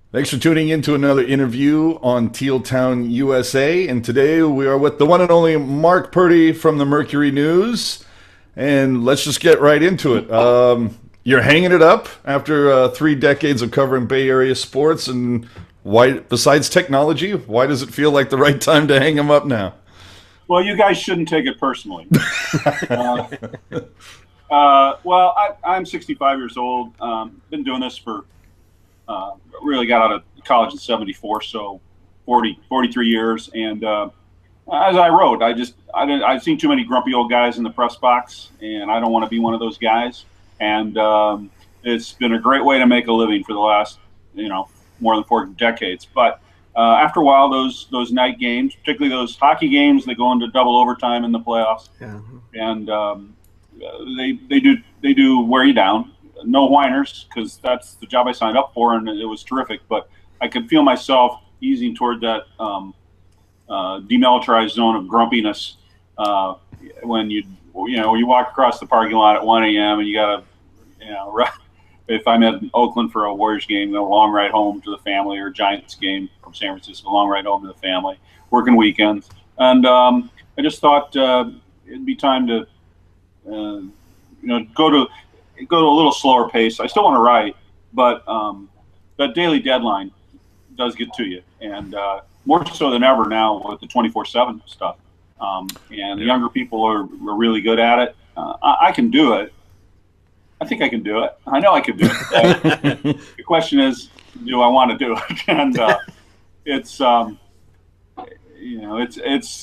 Thanks for tuning in to another interview on TealTownUSA. And today we are with the one and only Mark Purdy from the Mercury News. And let's just get right into it. You're hanging it up after 3 decades of covering Bay Area sports. And why, besides technology, why does it feel like the right time to hang them up now? Well, you guys shouldn't take it personally. Uh, I'm 65 years old. Been doing this for really got out of college in '74, so 43 years. And as I wrote, I've seen too many grumpy old guys in the press box, and I don't want to be one of those guys. And it's been a great way to make a living for the last, more than 4 decades. But after a while, those night games, particularly those hockey games that go into double overtime in the playoffs, Yeah. and they do wear you down. No whiners, because that's the job I signed up for, and it was terrific. But I could feel myself easing toward that demilitarized zone of grumpiness when you walk across the parking lot at 1 a.m. and you got to, if I'm at Oakland for a Warriors game, a long ride home to the family, or Giants game from San Francisco, a long ride home to the family, working weekends, and I just thought it'd be time to go to a little slower pace. I still want to write, but that daily deadline does get to you, and more so than ever now with the 24/7 stuff. And the younger people are really good at it. I can do it. I think I can do it. I know I can do it. The question is, do I want to do it? And it's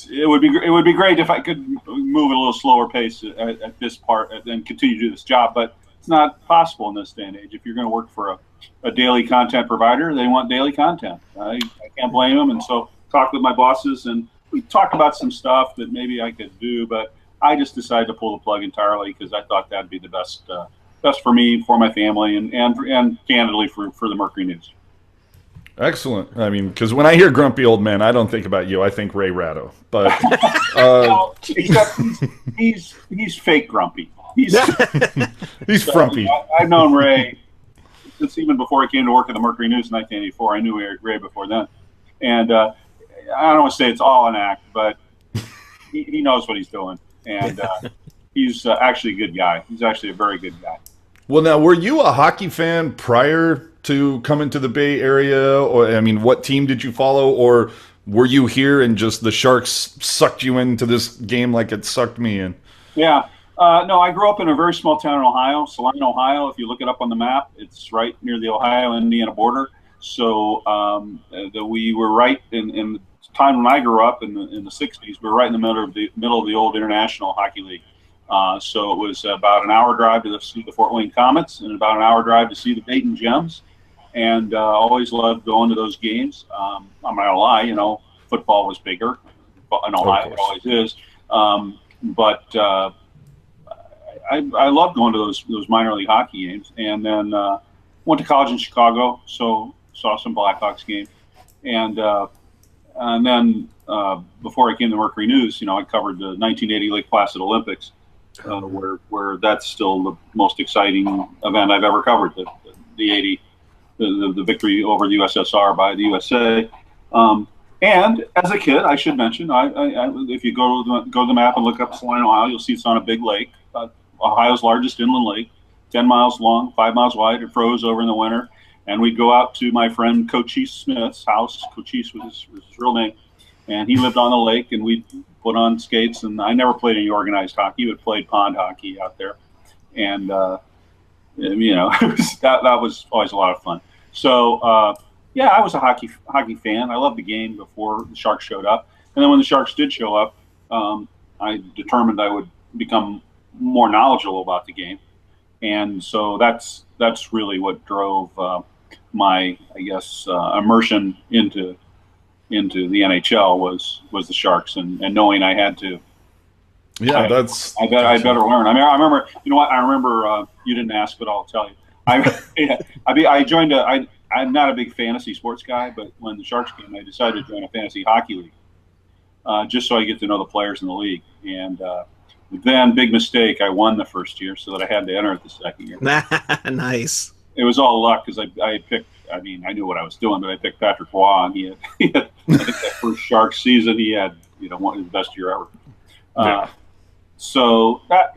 it would be great if I could move at a little slower pace at this part and continue to do this job, but it's not possible in this day and age. If you're going to work for a daily content provider, they want daily content. I can't blame them, and so talked with my bosses, and we talked about some stuff that maybe I could do, but I just decided to pull the plug entirely because I thought that'd be the best for me, for my family, and candidly for the Mercury News. Excellent. I mean, because when I hear grumpy old man, I don't think about you. I think Ray Ratto. But Well, except he's fake grumpy. He's frumpy. I've known Ray since even before he came to work at the Mercury News in 1984. I knew Ray before then, and I don't want to say it's all an act, but he knows what he's doing, and he's actually a good guy. He's actually a very good guy. Well, now, were you a hockey fan prior to coming to the Bay Area? Or, I mean, what team did you follow? Or were you here and just the Sharks sucked you into this game like it sucked me in? Yeah. No, I grew up in a very small town in Ohio, Salina, Ohio. If you look it up on the map, it's right near the Ohio-Indiana border. So we were right in the time when I grew up in the 60s. We were right in the middle of the old International Hockey League. So it was about an hour drive to see the Fort Wayne Comets and about an hour drive to see the Dayton Gems. And always loved going to those games. I'm not gonna lie, football was bigger in Ohio. It always is. But I loved going to those minor league hockey games. And then went to college in Chicago, so saw some Blackhawks games. And then before I came to Mercury News, I covered the 1980 Lake Placid Olympics. Where that's still the most exciting event I've ever covered, the victory over the USSR by the USA. And as a kid, I should mention, if you go to the map and look up Salina, Ohio, you'll see it's on a big lake, Ohio's largest inland lake, 10 miles long, 5 miles wide. It froze over in the winter, and we'd go out to my friend Cochise Smith's house. Cochise was his real name, and he lived on the lake, and we'd put on skates. And I never played any organized hockey, but played pond hockey out there, and that was always a lot of fun. So yeah, I was a hockey fan. I loved the game before the Sharks showed up, and then when the Sharks did show up, I determined I would become more knowledgeable about the game, and so that's really what drove my, I guess, immersion into the NHL was the Sharks, and knowing I had to. Yeah, I better learn. I mean, I remember. You know what? I remember. You didn't ask, but I'll tell you. I joined I'm not a big fantasy sports guy, but when the Sharks came, I decided to join a fantasy hockey league, just so I get to know the players in the league. And then, big mistake, I won the first year, so that I had to enter it the second year. Nice. It was all luck because I had picked I mean, I knew what I was doing, but I picked Patrick Roy, and he had I think that first Sharks season, he had, one of his best year ever. Yeah. So that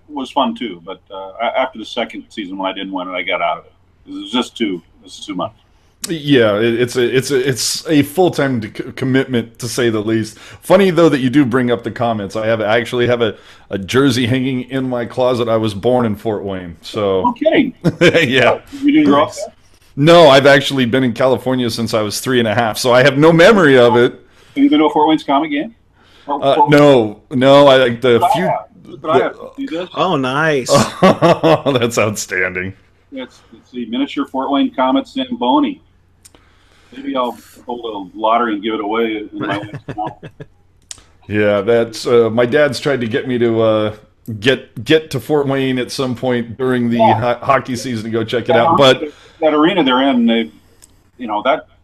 was fun too. But after the second season, when I didn't win it, I got out of it. It was just too much. Yeah, it's a full-time commitment, to say the least. Funny though that you do bring up the comments. I actually have a jersey hanging in my closet. I was born in Fort Wayne, so No kidding. yeah. You didn't grow up there? No, I've actually been in California since I was 3.5, so I have no memory of it. Have you been to a Fort Wayne's comic game? No. I like the few. Oh, nice. That's outstanding. It's the miniature Fort Wayne Comet Zamboni. Maybe I'll hold a lottery and give it away in my next mouth. Yeah, that's my dad's tried to get me to get to Fort Wayne at some point during the hockey season to go check it out. But that arena they're in, that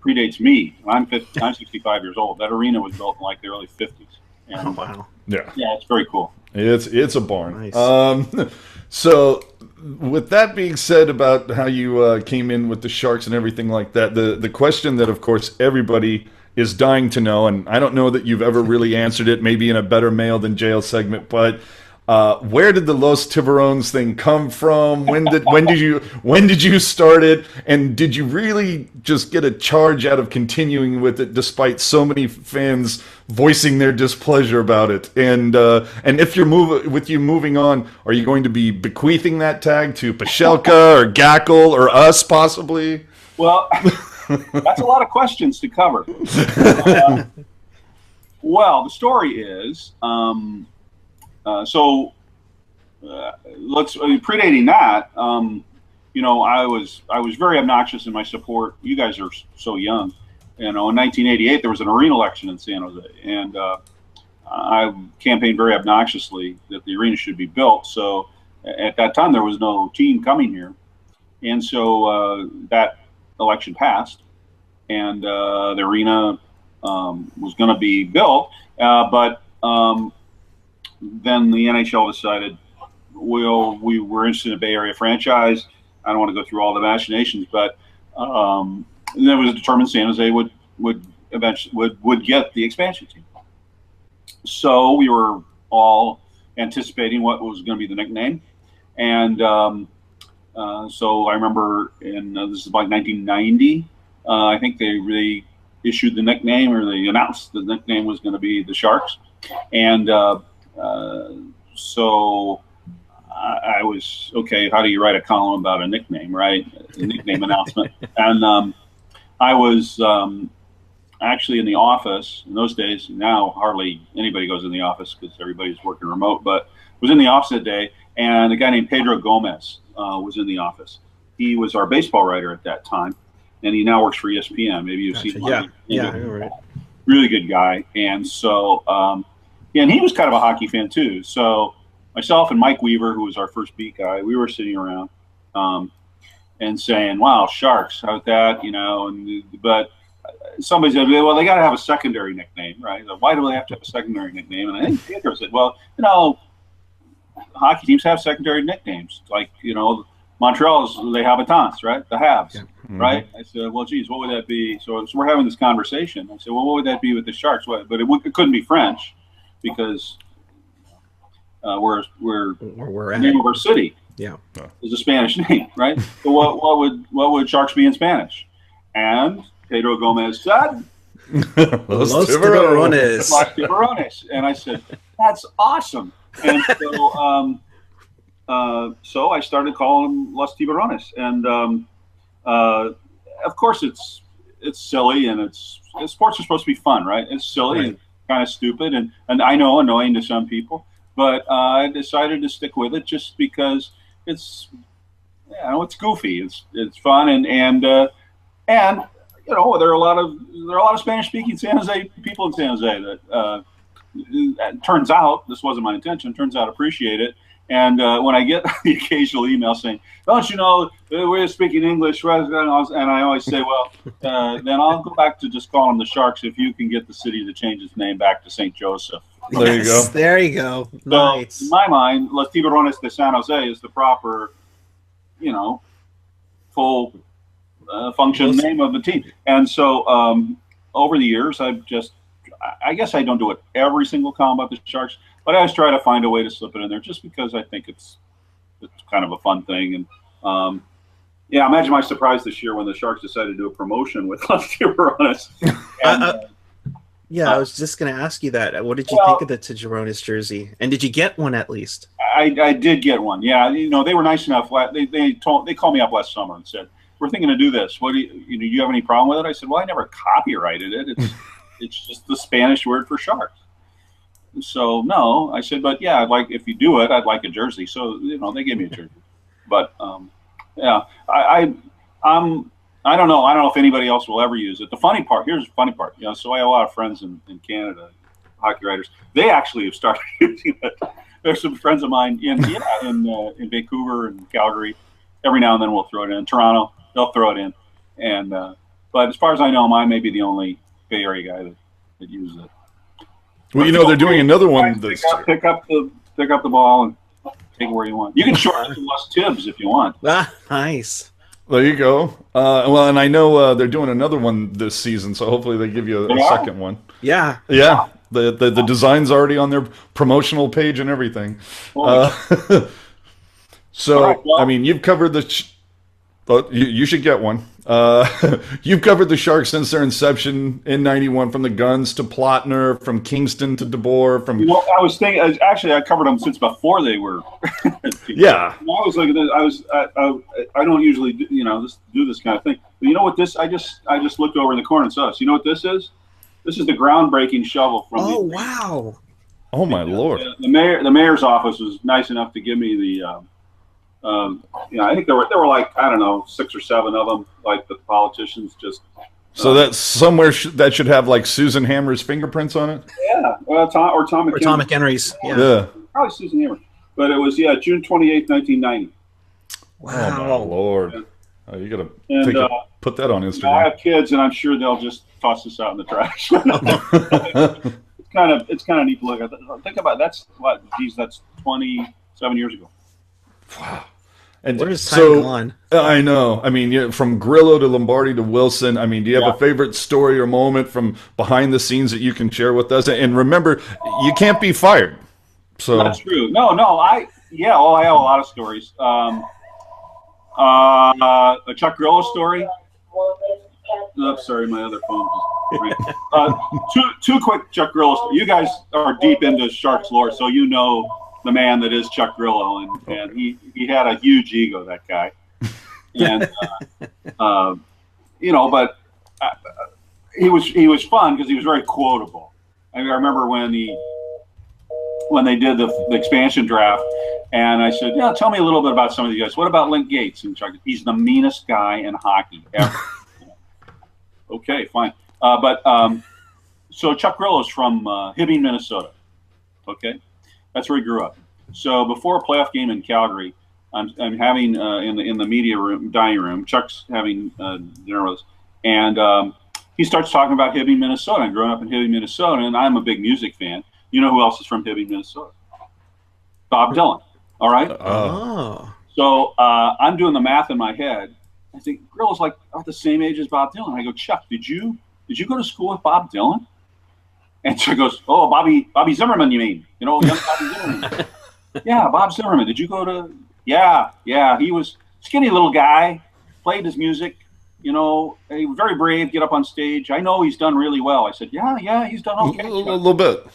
predates me. I'm 65 years old. That arena was built in like the early 50s. And, wow. Yeah, it's very cool. It's a barn. Nice. So with that being said about how you came in with the Sharks and everything like that, the question that, of course, everybody is dying to know, and I don't know that you've ever really answered it, maybe in a better mail than jail segment, but where did the Los Tiburones thing come from? When did you start it? And did you really just get a charge out of continuing with it, despite so many fans voicing their displeasure about it? And if you're moving on, are you going to be bequeathing that tag to Pashelka or Gackle or us possibly? Well, that's a lot of questions to cover. Well, the story is. Predating that, I was very obnoxious in my support. You guys are so young. In 1988, there was an arena election in San Jose, and I campaigned very obnoxiously that the arena should be built. So at that time, there was no team coming here, and so that election passed, and the arena was going to be built, but then the NHL decided, we were interested in a Bay Area franchise. I don't want to go through all the machinations, but then it was determined San Jose would eventually get the expansion team. So we were all anticipating what was going to be the nickname, and so I remember this is like 1990. I think they issued the nickname, or they announced the nickname was going to be the Sharks, and so I was, okay, how do you write a column about a nickname, right? A nickname announcement. And I was actually in the office in those days. Now hardly anybody goes in the office because everybody's working remote, but was in the office that day, and a guy named Pedro Gomez was in the office. He was our baseball writer at that time, and he now works for ESPN. Maybe you've seen him. Yeah, right. Really good guy. And so and he was kind of a hockey fan too. So myself and Mike Weaver, who was our first beat guy, we were sitting around and saying, "Wow, Sharks, how's that?" But somebody said, "Well, they got to have a secondary nickname, right? Why do they have to have a secondary nickname?" And I think Pedro said, "Well, hockey teams have secondary nicknames, like Montreal's les Habitants, right? The Habs." Yeah. Mm-hmm. Right? I said, well, geez, what would that be? So we're having this conversation. I said, well, what would that be with the Sharks? But it couldn't be French because we're the name of our city. Yeah, is a Spanish name, right? So what would Sharks be in Spanish? And Pedro Gomez said, Los Tiburones. Los Tiburones. And I said, that's awesome. And so I started calling them Los Tiburones, and of course it's silly, and sports are supposed to be fun, right? It's silly, right, and kind of stupid, and I know annoying to some people, but I decided to stick with it just because it's goofy, it's fun, and there are a lot of Spanish-speaking San Jose people in San Jose that turns out, this wasn't my intention, appreciate it. And when I get the occasional email saying, "Don't you know we're speaking English?" and I always say, "Well, then I'll go back to just calling them the Sharks if you can get the city to change its name back to St. Joseph." There you go. There you go. Nice. So in my mind, Los Tiburones de San Jose is the proper, full function name of the team. And so over the years, I guess I don't do it every single column about the Sharks, but I always try to find a way to slip it in there just because I think it's kind of a fun thing. And yeah, imagine my surprise this year when the Sharks decided to do a promotion with us Tiburones. Yeah, I was just going to ask you that. What did you think of the Tiburones jersey? And did you get one at least? I did get one. Yeah, they were nice enough. They called me up last summer and said, "We're thinking to do this. What do you have any problem with it?" I said, "Well, I never copyrighted it. It's just the Spanish word for sharks." And so no, I said, "But yeah, if you do it, I'd like a jersey." So they gave me a jersey. But yeah, I don't know. I don't know if anybody else will ever use it. Here's the funny part. So I have a lot of friends in Canada, hockey writers. They actually have started using it. There's some friends of mine in Vancouver and Calgary. Every now and then we'll throw it in. Toronto, they'll throw it in. And but as far as I know, I may be the only Bay Area guy that uses it. Well, they're doing another one. Pick up the ball and take it where you want. You can shorten it to less Tibbs if you want. Ah, nice. There you go. Well, and I know they're doing another one this season, so hopefully they give you a second one. Yeah. Yeah. The design's already on their promotional page and everything. So, right, well, I mean, you've covered you should get one. You've covered the Sharks since their inception in '91, from the Guns to Plotner, from Kingston to DeBoer. I was thinking, actually, I covered them since before they were. Yeah. I was like, I don't usually do this kind of thing. But you know what this? I just looked over in the corner and saw this. You know what this is? This is the groundbreaking shovel from. Oh wow! Oh my Lord! The mayor's office was nice enough to give me the. I think there were like, I don't know, 6 or 7 of them. Like the politicians just. So that's somewhere that should have like Susan Hammer's fingerprints on it. Yeah, well, Tom McHenry's. Yeah. Probably Susan Hammer, but it was June 28th, 1990. Wow! Oh my Lord! Yeah. You gotta put that on Instagram. I have kids, and I'm sure they'll just toss this out in the trash. It's kind of neat to look at. Think about that's 27 years ago. Wow. And where is time gone? I know. I mean, from Grillo to Lombardi to Wilson. I mean, do you have a favorite story or moment from behind the scenes that you can share with us? And remember, you can't be fired. So that's true. No. I have a lot of stories. A Chuck Grillo story. Oh, sorry, my other phone just rang. Two quick Chuck Grillo stories. You guys are deep into Sharks lore, so you know the man that is Chuck Grillo, and he had a huge ego, that guy. And but he was fun because he was very quotable. I remember when they did the expansion draft, and I said, tell me a little bit about some of these guys. What about Link Gates? And Chuck, he's the meanest guy in hockey ever. Okay, fine. So Chuck Grillo is from Hibbing, Minnesota. Okay, that's where he grew up. So before a playoff game in Calgary, I'm having in the media room, dining room. Chuck's having dinner with us, and he starts talking about Hibbing, Minnesota. I'm growing up in Hibbing, Minnesota, and I'm a big music fan. You know who else is from Hibbing, Minnesota? Bob Dylan. All right. Oh. So I'm doing the math in my head. I think Grillo's like about the same age as Bob Dylan. I go, Chuck, did you go to school with Bob Dylan? And Chuck goes, oh, Bobby Zimmerman, you mean? Young Bobby Zimmerman. Yeah, Bob Zimmerman. Did you go to? Yeah. He was skinny little guy, played his music. He was very brave. Get up on stage. I know he's done really well. I said, yeah, he's done okay. A little bit.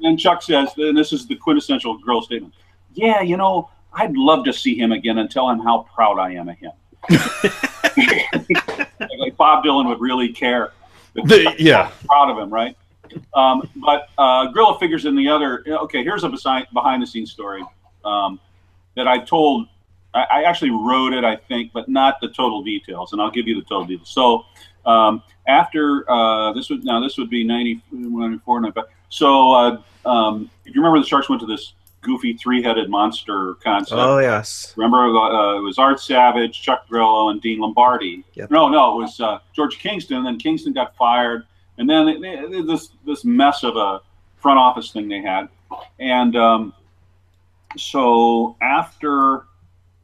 And Chuck says, and this is the quintessential Grillo statement. Yeah, I'd love to see him again and tell him how proud I am of him. Like Bob Dylan would really care. Yeah, proud of him, right? But Grillo figures in the other. Okay, here's a behind-the-scenes story that I told. I actually wrote it, I think, but not the total details, and I'll give you the total details. So after this would be 94, 95. So if you remember, the Sharks went to this goofy 3-headed monster concept. Oh yes. Remember, it was Art Savage, Chuck Grillo, and Dean Lombardi. Yep. No, it was George Kingston. And then Kingston got fired, and then this mess of a front office thing they had, and so after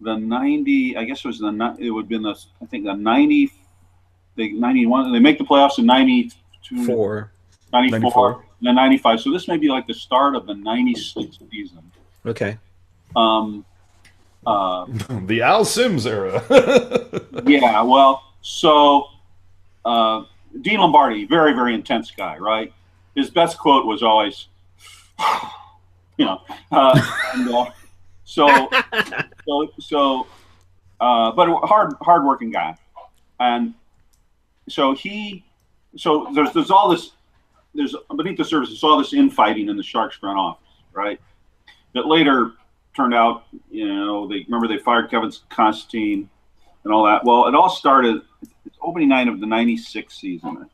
the 90, I guess it would have been the 94 they 91. They make the playoffs in 92, 94, and then 95. So this may be like the start of the 96 season. Okay. The Al Sims era. Yeah, well, so Dean Lombardi, very, very intense guy, right? His best quote was always, you know, but a hard-working guy. And so there's all this, there's beneath the surface, there's all this infighting in the Sharks front office, right? That later turned out, you know, they fired Kevin Constantine and all that. Well, it all started opening night of the 96 season.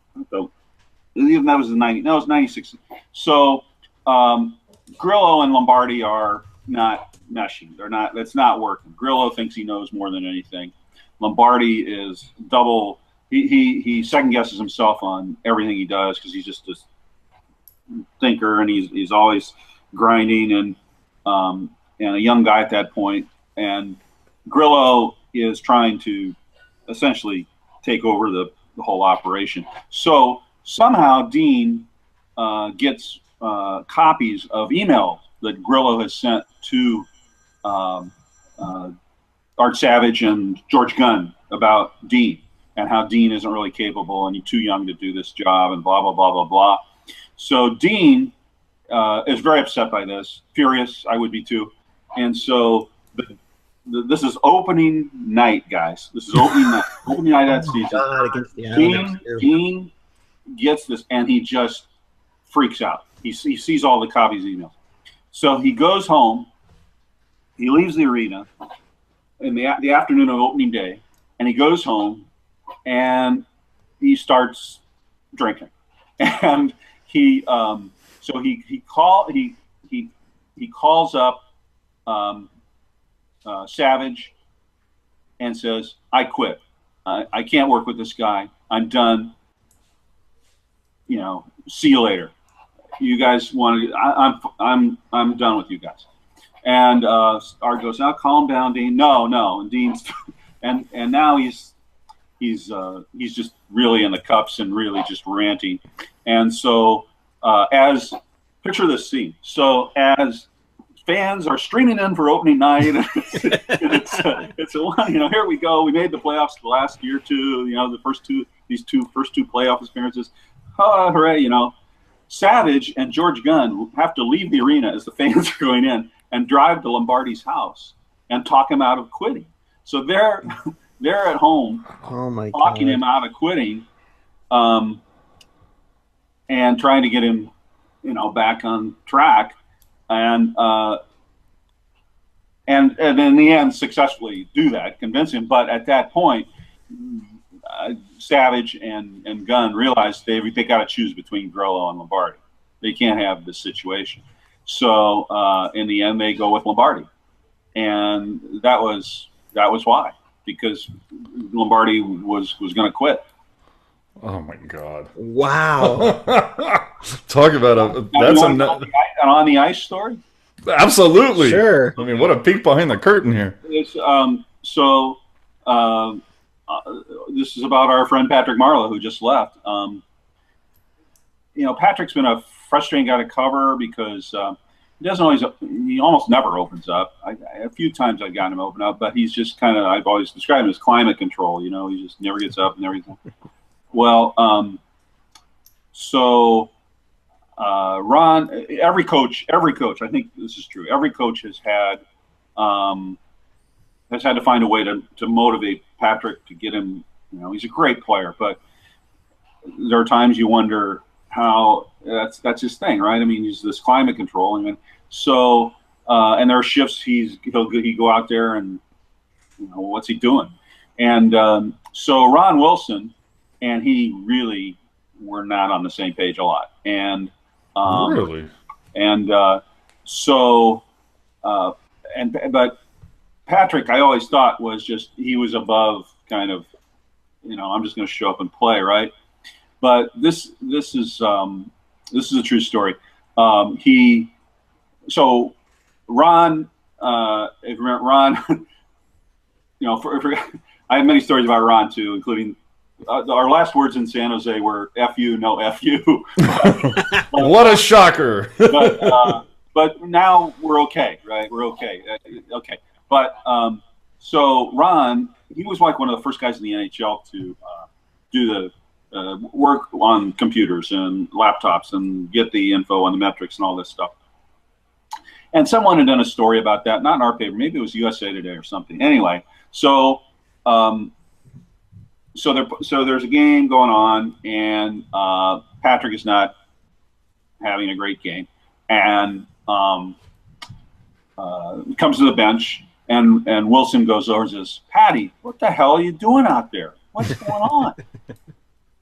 Even that was the 90. No, it was 96. So Grillo and Lombardi are not meshing. They're not. That's not working. Grillo thinks he knows more than anything. Lombardi is double. He second guesses himself on everything he does because he's just this thinker and he's always grinding and a young guy at that point. And Grillo is trying to essentially take over the whole operation. So somehow Dean gets copies of emails that Grillo has sent to Art Savage and George Gunn about Dean and how Dean isn't really capable and he's too young to do this job and blah, blah, blah, blah, blah. So Dean is very upset by this, furious. I would be too. And so this is opening night, guys. This is opening night. Opening night that season. God, against the Dean gets this, and he just freaks out. He sees all the copies of emails. So he goes home. He leaves the arena in the afternoon of opening day, and he goes home, and he starts drinking. And he calls up Savage and says, "I quit. I can't work with this guy. I'm done. You know, see you later. You guys want to? I'm done with you guys." And Art goes, "Now calm down, Dean." No. And Dean's and now he's just really in the cups and really just ranting. And so as picture this scene. So as fans are streaming in for opening night. it's a one, you know, here we go. We made the playoffs the last year too. You know, the first two playoff appearances. Oh, hooray! You know, Savage and George Gunn have to leave the arena as the fans are going in and drive to Lombardi's house and talk him out of quitting. So they're at home, talking him out of quitting, and trying to get him, you know, back on track. And in the end, successfully do that, convince him. But at that point, Savage and Gunn realized they got to choose between Grillo and Lombardi. They can't have this situation. So in the end, they go with Lombardi, and that was why, because Lombardi was going to quit. Oh my God! Wow! Talk about that's an on the ice story. Absolutely, sure. I mean, what a peek behind the curtain here. It's, this is about our friend Patrick Marleau, who just left. You know, Patrick's been a frustrating guy to cover because he almost never opens up. A few times I've gotten him open up, but he's just kind of, I've always described him as climate control. You know, he just never gets up and everything. Well, Ron, every coach, I think this is true. Every coach has had to find a way to motivate Patrick, to get him, you know, he's a great player, but there are times you wonder how that's his thing, right? I mean, he's this climate control. And so, and there are shifts he'd go out there and, you know, what's he doing? And so Ron Wilson and he really were not on the same page a lot. And really? And but Patrick, I always thought he was above kind of, you know, I'm just going to show up and play, right? But this is a true story. Ron, if you remember Ron, you know, I have many stories about Ron too, including our last words in San Jose were "F you, no F you." What a shocker! But now we're okay, right? We're okay. Okay. But so Ron, he was like one of the first guys in the NHL to do the work on computers and laptops and get the info on the metrics and all this stuff. And someone had done a story about that, not in our paper, maybe it was USA Today or something. Anyway, so so there's a game going on, and Patrick is not having a great game, and comes to the bench, and Wilson goes over and says, "Patty, what the hell are you doing out there? What's going on?"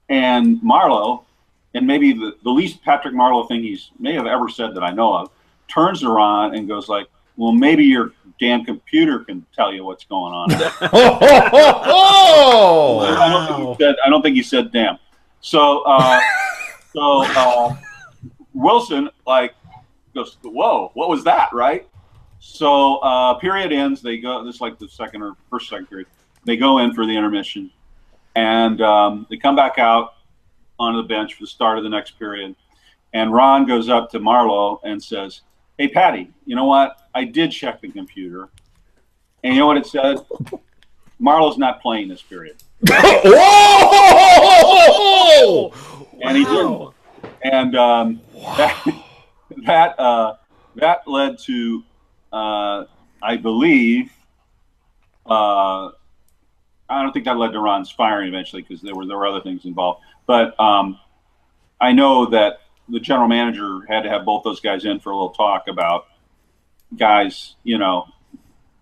And Marleau, and maybe the least Patrick Marleau thing he's may have ever said that I know of, turns around and goes like, "Well, maybe your damn computer can tell you what's going on." I don't think he said damn. So Wilson like goes, "Whoa, what was that?" Right? So period ends. They go. This is like the second period. They go in for the intermission, and they come back out onto the bench for the start of the next period. And Ron goes up to Marleau and says, "Hey, Patty, you know what? I did check the computer, and you know what it said? Marleau's not playing this period." Whoa! And he didn't. And that led to, I believe, I don't think that led to Ron's firing eventually because there were other things involved. But I know that the general manager had to have both those guys in for a little talk about, guys, you know,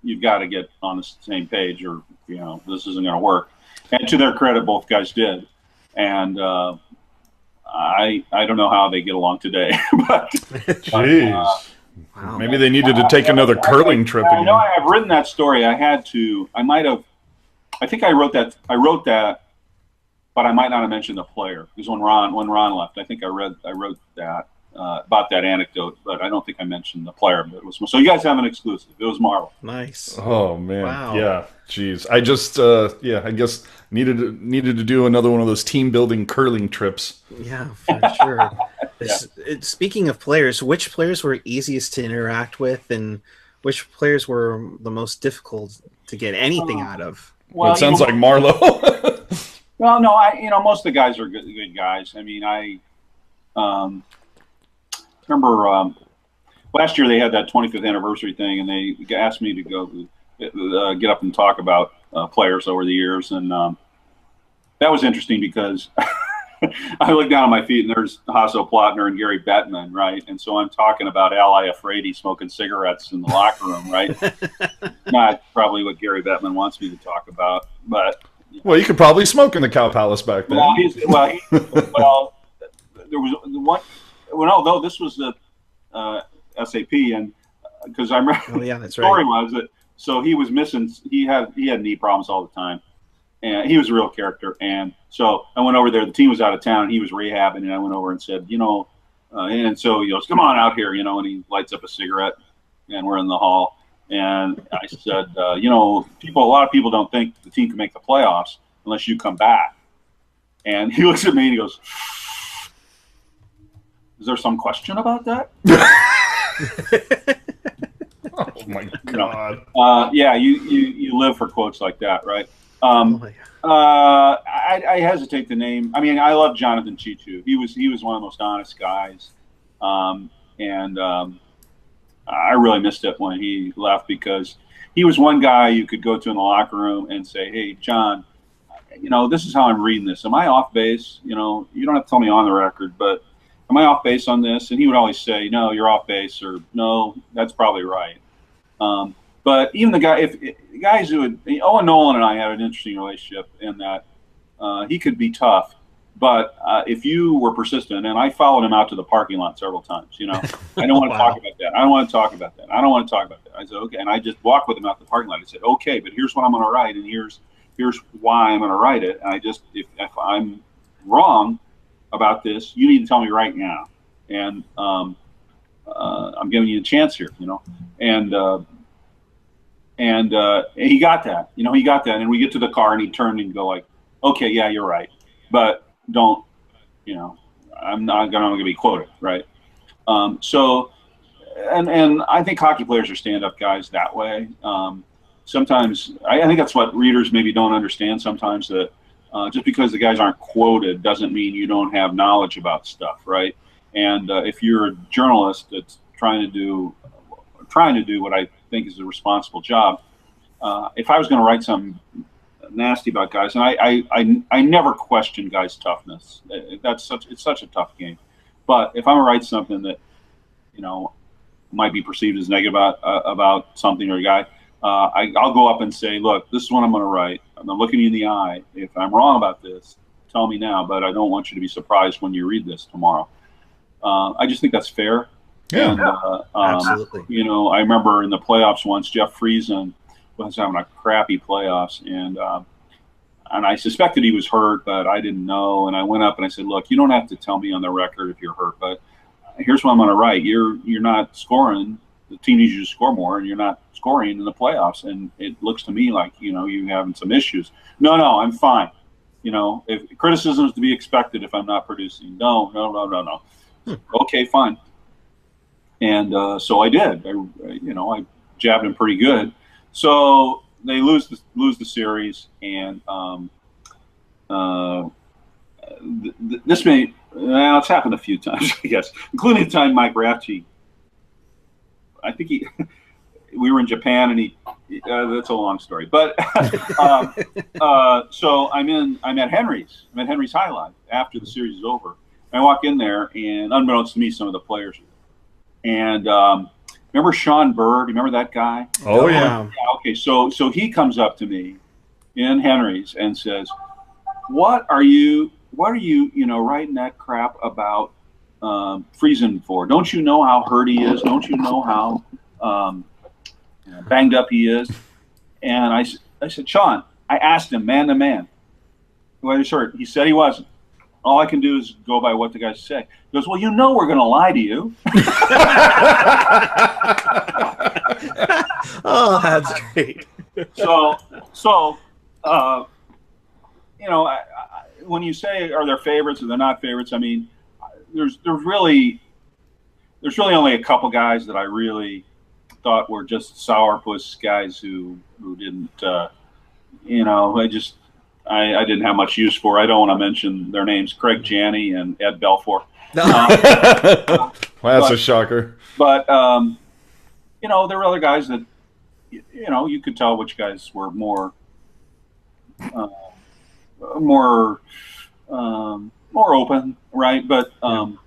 you've got to get on the same page or, you know, this isn't going to work. And to their credit, both guys did. And I don't know how they get along today. But, jeez. Wow. Maybe they needed to take another curling trip again. I know I've written that story. I think I wrote that, but I might not have mentioned the player because when Ron left, I think I wrote that about that anecdote, but I don't think I mentioned the player. But it was, so you guys have an exclusive. It was Marleau. Nice. Oh man, wow. Yeah. Jeez, I just I guess needed to do another one of those team building curling trips. Yeah, for sure. Speaking of players, which players were easiest to interact with, and which players were the most difficult to get anything out of? Well, it sounds like Marleau. Well, no, most of the guys are good guys. I mean, I remember last year they had that 25th anniversary thing, and they asked me to go get up and talk about players over the years, and that was interesting because I looked down at my feet, and there's Hasso Plattner and Gary Bettman, right? And so I'm talking about Ally Afraidy smoking cigarettes in the locker room, right? Not probably what Gary Bettman wants me to talk about, but. Well, you could probably smoke in the Cow Palace back then. Well, there was one. Well, no, though this was the SAP, and because I remember, oh yeah, that's the story right. was that so he was missing. He had knee problems all the time, and he was a real character. And so I went over there. The team was out of town. He was rehabbing, and I went over and said, and so he goes, "Come on out here," and he lights up a cigarette, and we're in the hall. And I said, a lot of people don't think the team can make the playoffs unless you come back. And he looks at me and he goes, "Is there some question about that?" Oh my God. Yeah, you live for quotes like that, right? I hesitate to name. I mean, I love Jonathan Cheechoo. He was one of the most honest guys, and I really missed it when he left because he was one guy you could go to in the locker room and say, "Hey, John, this is how I'm reading this. Am I off base? You don't have to tell me on the record, but am I off base on this?" And he would always say, "No, you're off base," or "No, that's probably right." But even the guys who would, Owen Nolan and I had an interesting relationship in that he could be tough. But if you were persistent, and I followed him out to the parking lot several times, I don't want to talk about that. I don't want to talk about that. I don't want to talk about that. I said, okay. And I just walked with him out the parking lot. I said, okay, but here's what I'm going to write, and here's why I'm going to write it. And I just, if I'm wrong about this, you need to tell me right now. And I'm giving you a chance here, And he got that. He got that. And we get to the car, and he turned and go like, okay, yeah, you're right, but don't, I'm not going to be quoted, right? So, and I think hockey players are stand-up guys that way. Sometimes I think that's what readers maybe don't understand sometimes, that just because the guys aren't quoted doesn't mean you don't have knowledge about stuff, right? And if you're a journalist that's trying to do what I think is a responsible job, if I was going to write something nasty about guys, and I never question guys' toughness. It's such a tough game. But if I'm going to write something that might be perceived as negative about something or a guy, I'll go up and say, look, this is what I'm going to write. I'm looking you in the eye. If I'm wrong about this, tell me now, but I don't want you to be surprised when you read this tomorrow. I just think that's fair. Yeah, and, absolutely. I remember in the playoffs once, Jeff Friesen was having a crappy playoffs, and I suspected he was hurt, but I didn't know. And I went up and I said, look, you don't have to tell me on the record if you're hurt, but here's what I'm going to write. You're not scoring. The team needs you to score more, and you're not scoring in the playoffs. And it looks to me like, you're having some issues. No, I'm fine. If criticism is to be expected if I'm not producing. No. Okay, fine. And so I did. I jabbed him pretty good. So they lose the series, and this may it's happened a few times, I guess, including the time Mike Ratto. I think we were in Japan, and that's a long story. But so I'm at Henry's. I'm at Henry's High Life after the series is over. And I walk in there, and unbeknownst to me, some of the players. And remember Sean Bird? Remember that guy? Oh yeah. Okay, so he comes up to me in Henry's and says, "What are you writing that crap about Friesen for? Don't you know how hurt he is? Don't you know how banged up he is?" And I said, "Sean, I asked him man to man whether he's hurt. He said he wasn't. All I can do is go by what the guys say." He goes, "Well, we're going to lie to you." Oh, that's great. When you say are there favorites or they're not favorites, I mean, there's really only a couple guys that I really thought were just sourpuss guys who didn't, I didn't have much use for. I don't want to mention their names: Craig Janney and Ed Belfour. Well, that's a shocker. But there were other guys that you could tell which guys were more open, right? But well,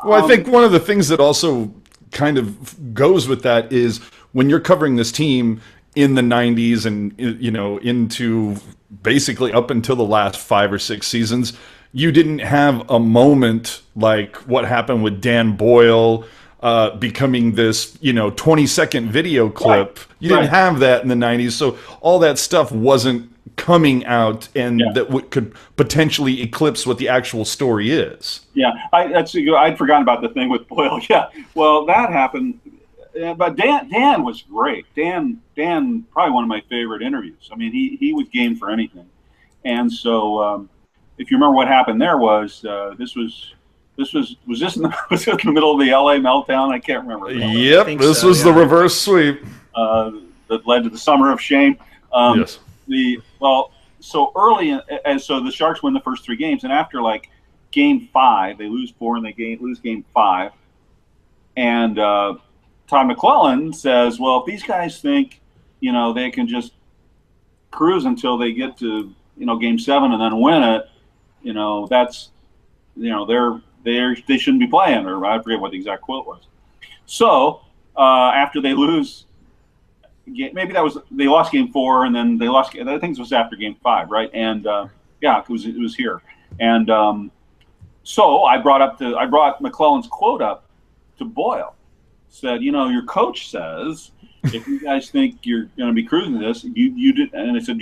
I think one of the things that also kind of goes with that is when you're covering this team in the 90s and into basically up until the last 5 or 6 seasons, you didn't have a moment like what happened with Dan Boyle becoming this 20-second video clip. Right. You didn't have that in the 90s, so all that stuff wasn't coming out, and that could potentially eclipse what the actual story is. Yeah, I'd forgotten about the thing with Boyle. Yeah, well, that happened. But Dan was great. Dan, probably one of my favorite interviews. I mean, he was game for anything. And so, if you remember what happened there was this was in the middle of the LA meltdown? I can't remember. Yep, this was the reverse sweep that led to the Summer of Shame. Yes. So early, and so the Sharks win the first 3 games, and after like Game 5, they lose 4 and they lose Game 5, and Todd McClellan says, "Well, if these guys think they can just cruise until they get to Game 7 and then win it, that's they shouldn't be playing," or I forget what the exact quote was. So after they lose. Maybe they lost Game 4 and then they lost. I think it was after Game 5, right? And it was here. And so I brought McClellan's quote up to Boyle. Said, your coach says if you guys think you're going to be cruising this, you did. And I said,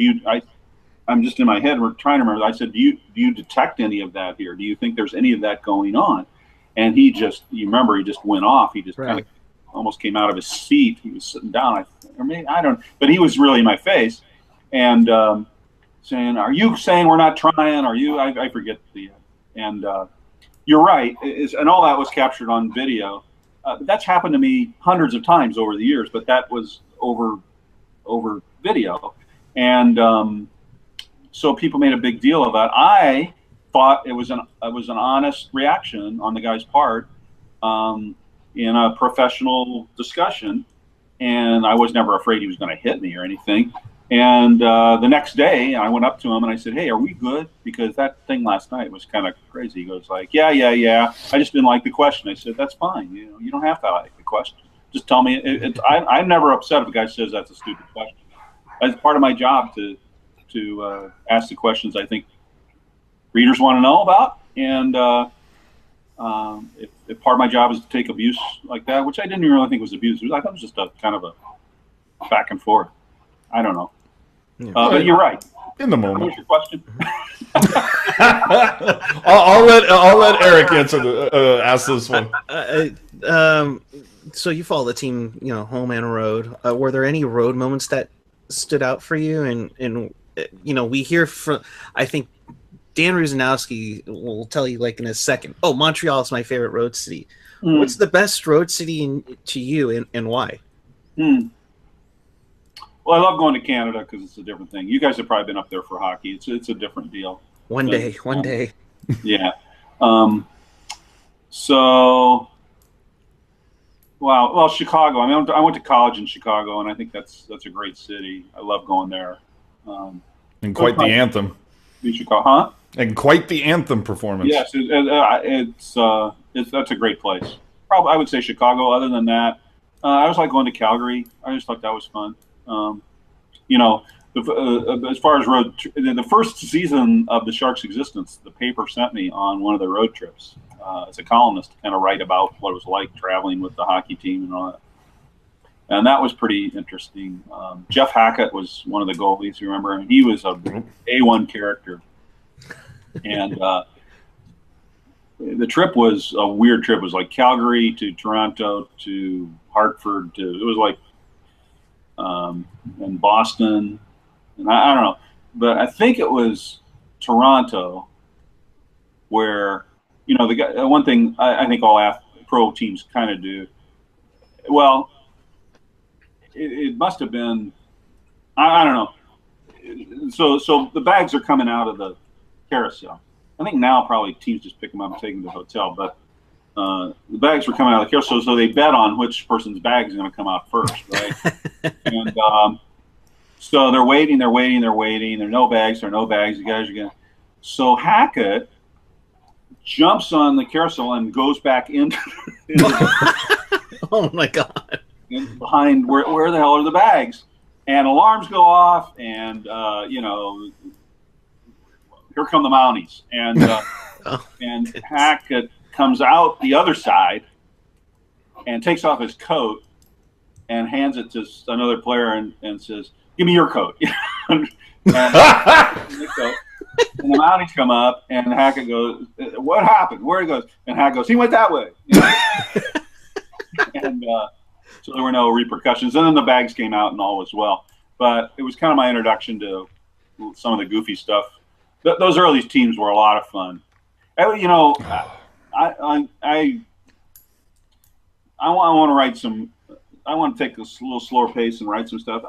I'm just in my head. We're trying to remember. I said, do you detect any of that here? Do you think there's any of that going on? And he just went off. He just kind of almost came out of his seat. He was sitting down, or maybe I don't. But he was really in my face, and saying, "Are you saying we're not trying? Are you?" I forget the and you're right, and all that was captured on video. That's happened to me hundreds of times over the years, but that was over video, and so people made a big deal of that. I thought it was an honest reaction on the guy's part in a professional discussion, and I was never afraid he was going to hit me or anything. And the next day, I went up to him and I said, "Hey, are we good? Because that thing last night was kind of crazy." He goes like, "Yeah. I just didn't like the question." I said, "That's fine. You don't have to like the question. Just tell me." I'm never upset if a guy says that's a stupid question. It's part of my job to ask the questions I think readers want to know about, and if part of my job is to take abuse like that, which I didn't really think was abuse, I thought it was just a kind of a back and forth. I don't know, but you're right. In the moment. What's your question? I'll let Eric ask this one. So you follow the team, home and road. Were there any road moments that stood out for you? And we hear from, I think Dan Ruzanowski will tell you like in a second. Oh, Montreal is my favorite road city. What's the best road city to you, and why? Well, I love going to Canada because it's a different thing. You guys have probably been up there for hockey. It's a different deal. One day. Yeah. So, wow. Well, Chicago. I mean, I went to college in Chicago, and I think that's a great city. I love going there. And quite the anthem. Chicago, huh? And quite the anthem performance. Yes, that's a great place. Probably, I would say Chicago. Other than that, I always like going to Calgary. I just thought that was fun. As far as the first season of the Sharks' existence, the paper sent me on one of their road trips as a columnist to kind of write about what it was like traveling with the hockey team and all that. And that was pretty interesting. Jeff Hackett was one of the goalies, you remember? And he was a A1 character. And the trip was a weird trip. It was like Calgary to Toronto to Hartford it was like and Boston, and I don't know, but I think it was Toronto where the guy, one thing I think all pro teams kind of do. Well, it must have been I don't know. So the bags are coming out of the carousel. I think now probably teams just pick them up and take them to the hotel, but the bags were coming out of the carousel, so they bet on which person's bag is going to come out first, right? And so they're waiting. There are no bags. You guys are going to. So Hackett jumps on the carousel and goes back into oh my God! Behind where the hell are the bags? And alarms go off, and here come the Mounties, and and Hackett comes out the other side and takes off his coat and hands it to another player and says, "Give me your coat." and the Mounties come up, and Hackett goes, "What happened? Where he goes?" And Hackett goes, "He went that way." And so there were no repercussions. And then the bags came out and all was well. But it was kind of my introduction to some of the goofy stuff. Those early teams were a lot of fun. I want to write some. I want to take a little slower pace and write some stuff.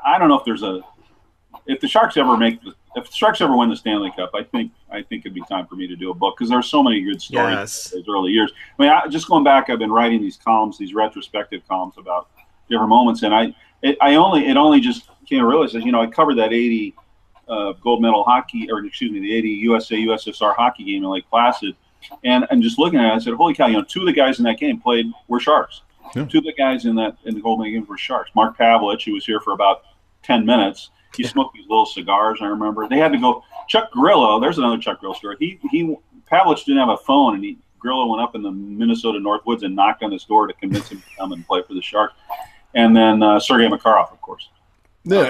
I don't know if the Sharks ever win the Stanley Cup. I think it'd be time for me to do a book because there's so many good stories in those early years. I mean, just going back, I've been writing these columns, these retrospective columns about different moments, and it only just came to realize that I covered that 80 gold medal hockey, or excuse me, the 80 USA USSR hockey game in Lake Placid. And I'm just looking at it, I said, holy cow, two of the guys in that game were Sharks. Yeah. Two of the guys in the gold medal game were Sharks. Mark Pavlich, who was here for about 10 minutes, he smoked these little cigars, I remember. They had to go. Chuck Grillo, there's another Chuck Grillo story. Pavlich didn't have a phone, and Grillo went up in the Minnesota Northwoods and knocked on his door to convince him to come and play for the Sharks. And then Sergei Makarov, of course. Yeah,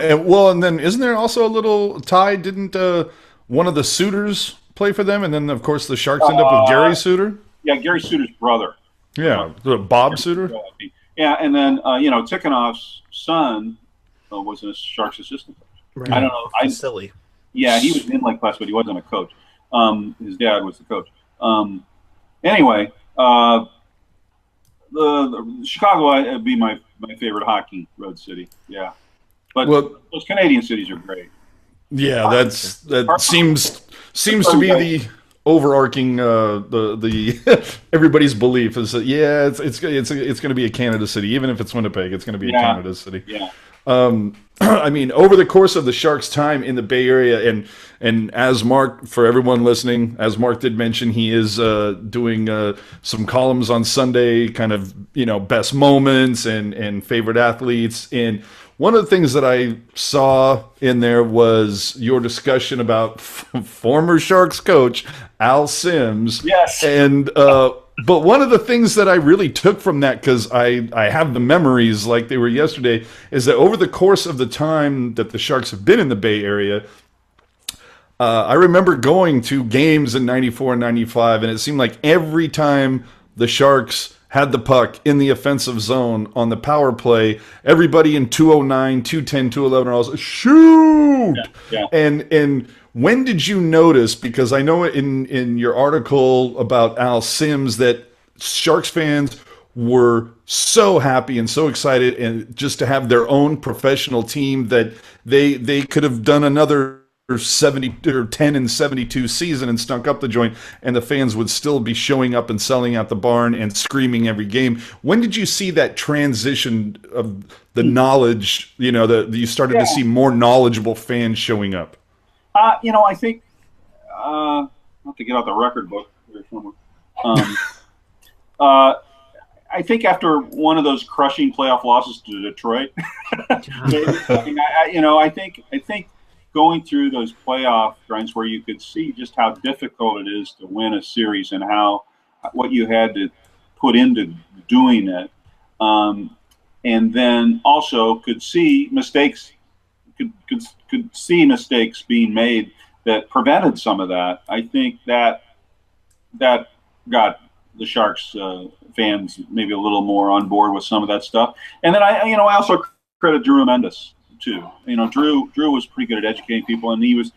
and then isn't there also a little tie? Didn't one of the Suitors play for them? And then, of course, the Sharks end up with Gary Suiter? Yeah, Gary Suiter's brother. Yeah, Bob Suiter? Yeah, and then, Tikhonov's son was a Sharks assistant. Right. I don't know. Silly. Yeah, he was in Lake Placid, but he wasn't a coach. His dad was the coach. Anyway, the Chicago would be my favorite hockey road city. Yeah, but those Canadian cities are great. Yeah, that seems to be the overarching the everybody's belief is that it's going to be a Canada city, even if it's Winnipeg, it's going to be a Canada city. Yeah. I mean, over the course of the Sharks' time in the Bay Area, and as Mark, for everyone listening, as Mark did mention, he is doing some columns on Sunday, kind of, best moments and favorite athletes. And one of the things that I saw in there was your discussion about former Sharks coach Al Sims. Yes. And but one of the things that I really took from that, because I have the memories like they were yesterday, is that over the course of the time that the Sharks have been in the Bay Area, I remember going to games in 94 and 95, and it seemed like every time the Sharks had the puck in the offensive zone on the power play, everybody in 209, 210, 211 are all shoot! Yeah. And when did you notice, because I know in your article about Al Sims that Sharks fans were so happy and so excited and just to have their own professional team that they could have done another 70 or 10 and 72 season and stunk up the joint, and the fans would still be showing up and selling out the barn and screaming every game. When did you see that transition of the knowledge, that you started to see more knowledgeable fans showing up? I think I'll have to get out the record book here somewhere. I think after one of those crushing playoff losses to Detroit, I think going through those playoff grinds where you could see just how difficult it is to win a series and what you had to put into doing it, and then also could see mistakes. Could see mistakes being made that prevented some of that. I think that got the Sharks fans maybe a little more on board with some of that stuff. And then I also credit Drew Mendes too. Drew was pretty good at educating people, and he would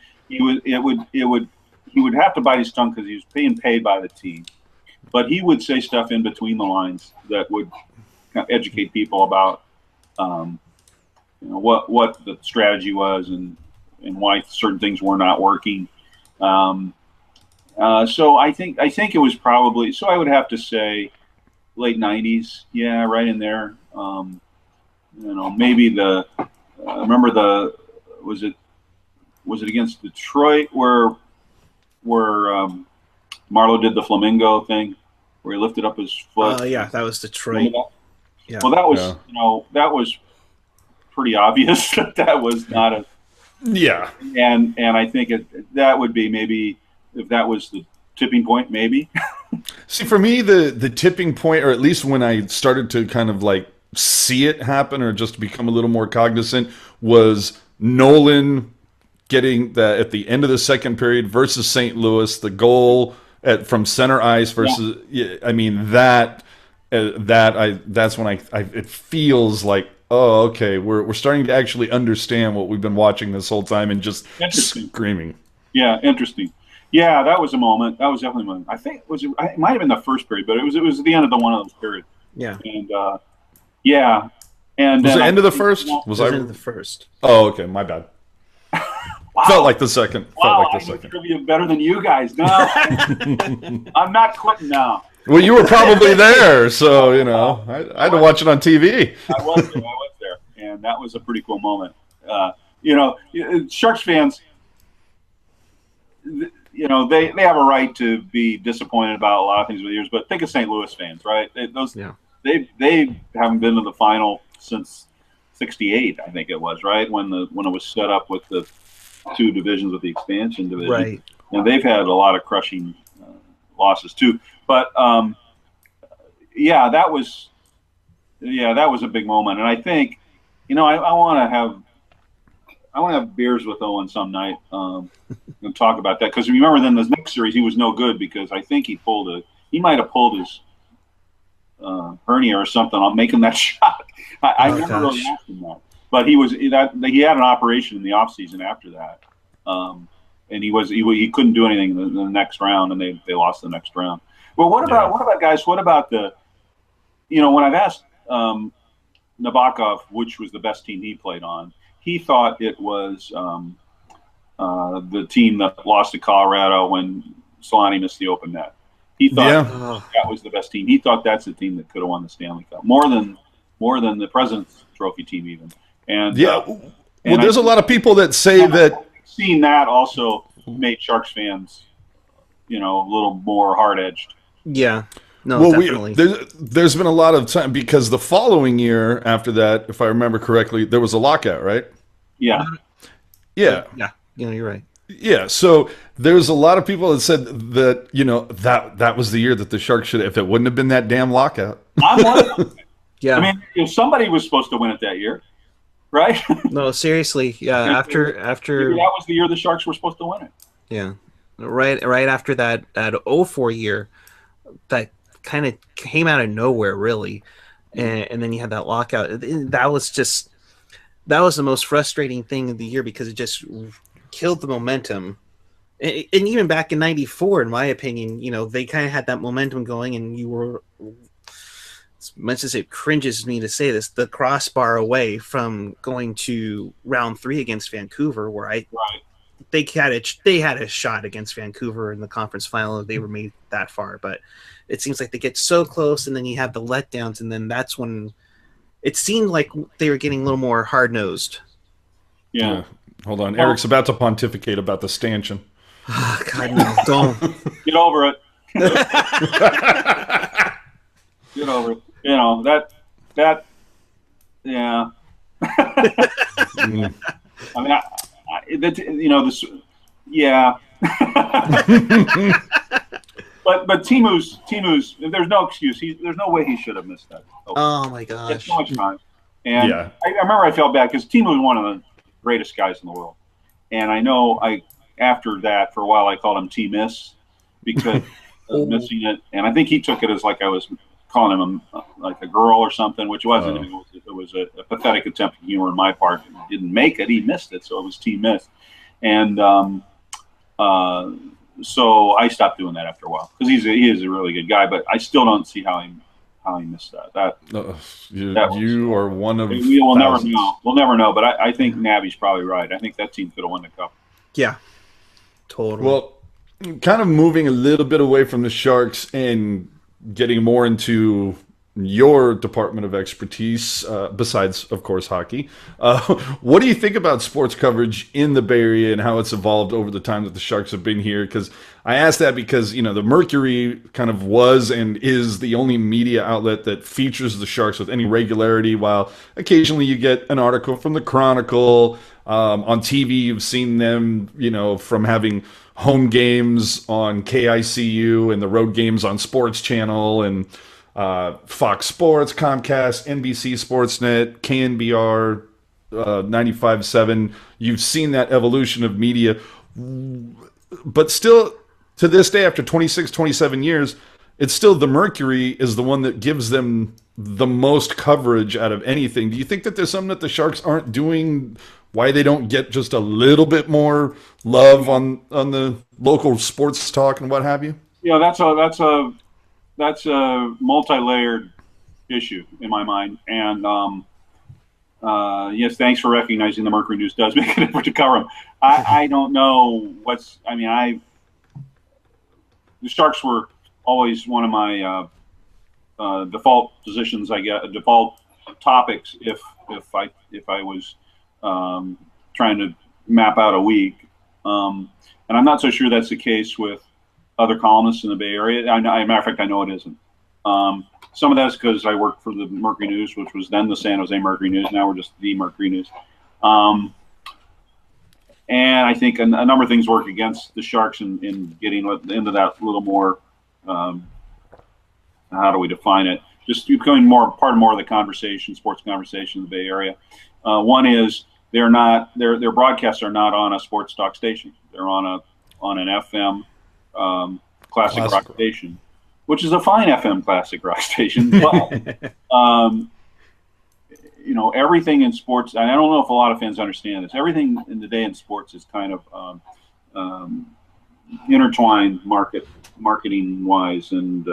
have to bite his tongue because he was being paid by the team, but he would say stuff in between the lines that would educate people about what the strategy was and why certain things were not working. So I think it was probably, so I would have to say late 90s. Yeah, right in there. Maybe was it against Detroit where Marlowe did the flamingo thing where he lifted up his foot? Yeah, that was Detroit. Yeah. Well, that was pretty obvious that was not a and I think that would be maybe if that was the tipping point, maybe. See, for me, the tipping point, or at least when I started to kind of like see it happen or just become a little more cognizant, was Nolan getting that at the end of the second period versus St. Louis, the goal from center ice versus I mean that's when it feels like, oh, okay, we're starting to actually understand what we've been watching this whole time and just screaming. Yeah, interesting. Yeah, that was a moment. That was definitely a moment. I think it might have been the first period, but it was the end of one of those periods. Yeah. And and was it end of the first? Was I end of the first? Oh, okay, my bad. Wow. Felt like the second. Wow, I know trivia better than you guys. No, I'm not quitting now. Well, you were probably there, so I had to watch it on TV. I was there, and that was a pretty cool moment. Sharks fans, they have a right to be disappointed about a lot of things over the years. But think of St. Louis fans, right? They haven't been to the final since '68, I think it was, right when it was set up with the two divisions with the expansion division, right? And they've had a lot of crushing losses too. But that was a big moment, and I think I want to have beers with Owen some night and talk about that, because remember then the next series he was no good because I think he might have pulled his hernia or something on making that shot. I never really asked him that, but he had an operation in the off season after that, And he couldn't do anything in the next round, and they lost the next round. Well, what about guys? What about when I've asked Nabokov which was the best team he played on, he thought it was the team that lost to Colorado when Solani missed the open net. He thought that was the best team. He thought that's the team that could have won the Stanley Cup more than the President's Trophy team even. And there's a lot of people that say that seeing that also made Sharks fans, a little more hard-edged. Yeah. No, definitely. There's been a lot of time because the following year after that, if I remember correctly, there was a lockout, right? Yeah. Yeah. Yeah. You're right. Yeah, so there's a lot of people that said that that was the year that the Sharks should, if it wouldn't have been that damn lockout. I'm one of them. Yeah. I mean, if somebody was supposed to win it that year, right? No, seriously. Yeah, after maybe that was the year the Sharks were supposed to win it. Yeah. Right after that 04 year, that kind of came out of nowhere, really. And then you had that lockout. That was the most frustrating thing of the year because it just killed the momentum. And even back in 94, in my opinion, they kind of had that momentum going, and you were, as much as it cringes me to say this, the crossbar away from going to round 3 against Vancouver, where they had a shot against Vancouver in the conference final if they were made that far. But it seems like they get so close, and then you have the letdowns, and then that's when it seemed like they were getting a little more hard-nosed. Yeah. Hold on. Eric's about to pontificate about the stanchion. Oh, God, no, don't. Get over it. Get over it. That yeah. I mean, yeah. But Timu's, there's no excuse. There's no way he should have missed that. Oh my gosh. It's so much time. And I remember I felt bad because Timu was one of the greatest guys in the world. And I know after that, for a while, I called him T-Miss because of missing it. And I think he took it as like I was calling him like a girl or something, which wasn't. It was a pathetic attempt at humor on my part. He didn't make it. He missed it. So it was T-Miss. And so I stopped doing that after a while because he is a really good guy, but I still don't see how he missed that. You are one of we'll never know. We'll never know, but I think Navy's probably right. I think that team could have won the cup. Yeah, totally. Well, kind of moving a little bit away from the Sharks and getting more into your department of expertise, besides, of course, hockey. What do you think about sports coverage in the Bay Area and how it's evolved over the time that the Sharks have been here? Because I asked that because, the Mercury kind of was and is the only media outlet that features the Sharks with any regularity, while occasionally you get an article from the Chronicle. On TV, you've seen them, from having home games on KICU and the road games on Sports Channel and Fox Sports, Comcast, NBC Sportsnet, KNBR, 95.7. You've seen that evolution of media. But still, to this day, after 26, 27 years, it's still the Mercury is the one that gives them the most coverage out of anything. Do you think that there's something that the Sharks aren't doing, why they don't get just a little bit more love on the local sports talk and what have you? Yeah, that's a multi-layered issue in my mind. And yes, thanks for recognizing the Mercury News does make an effort to cover them. I don't know the Sharks were always one of my default positions. Default topics if I was trying to map out a week. And I'm not so sure that's the case with other columnists in the Bay Area. Matter of fact, I know it isn't. Some of that's because I worked for the Mercury News, which was then the San Jose Mercury News. Now we're just the Mercury News. And I think a number of things work against the Sharks in getting into that little more, how do we define it? Just becoming part of the conversation, sports conversation in the Bay Area. One is their broadcasts are not on a sports talk station. They're on an FM classic rock station, which is a fine FM classic rock station. But everything in sports, and I don't know if a lot of fans understand this, everything in the day in sports is kind of intertwined marketing wise and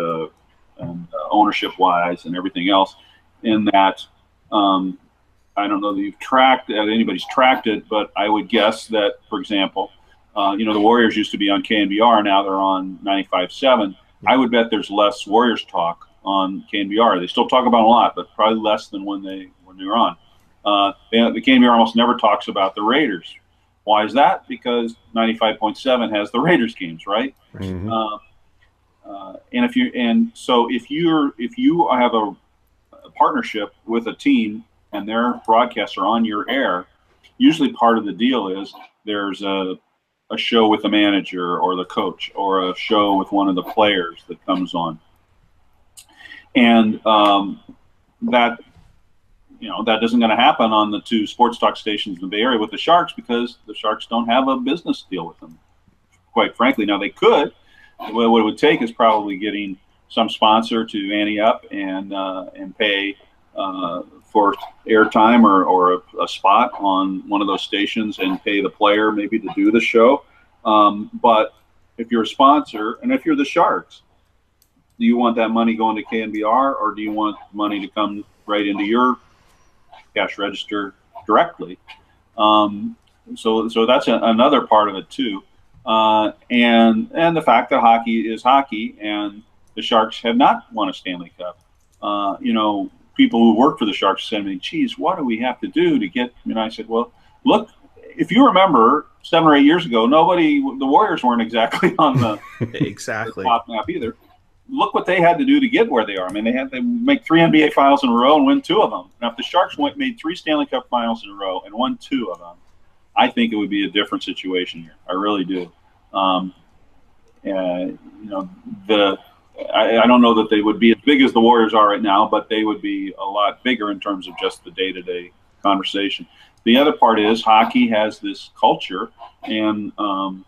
ownership wise and everything else, in that I don't know that anybody's tracked it, but I would guess that, for example, the Warriors used to be on KNBR, now they're on 95.7. I would bet there's less Warriors talk on KNBR. They still talk about it a lot, but probably less than when they were on. The KNBR almost never talks about the Raiders. Why is that? Because 95.7 has the Raiders games, right? Mm-hmm. If you have a partnership with a team and their broadcasts are on your air, usually part of the deal is there's a show with the manager or the coach, or a show with one of the players that comes on. And that isn't going to happen on the two sports talk stations in the Bay Area with the Sharks, because the Sharks don't have a business deal with them, quite frankly. Now, they could. What it would take is probably getting some sponsor to ante up and pay for airtime or a spot on one of those stations, and pay the player maybe to do the show. But if you're a sponsor, and if you're the Sharks, do you want that money going to KNBR, or do you want money to come right into your cash register directly? So that's another part of it too. And the fact that hockey is hockey, and the Sharks have not won a Stanley Cup. People who work for the Sharks said to me, "Geez, what do we have to do to get?" And I said, "Well, look, if you remember 7 or 8 years ago, the Warriors weren't exactly on the exactly the top map either. Look what they had to do to get where they are. I mean, they had to make 3 NBA finals in a row and win 2 of them. Now, if the Sharks made 3 Stanley Cup finals in a row and won 2 of them, I think it would be a different situation here. I really do. I don't know that they would be as big as the Warriors are right now, but they would be a lot bigger in terms of just the day-to-day conversation. The other part is hockey has this culture and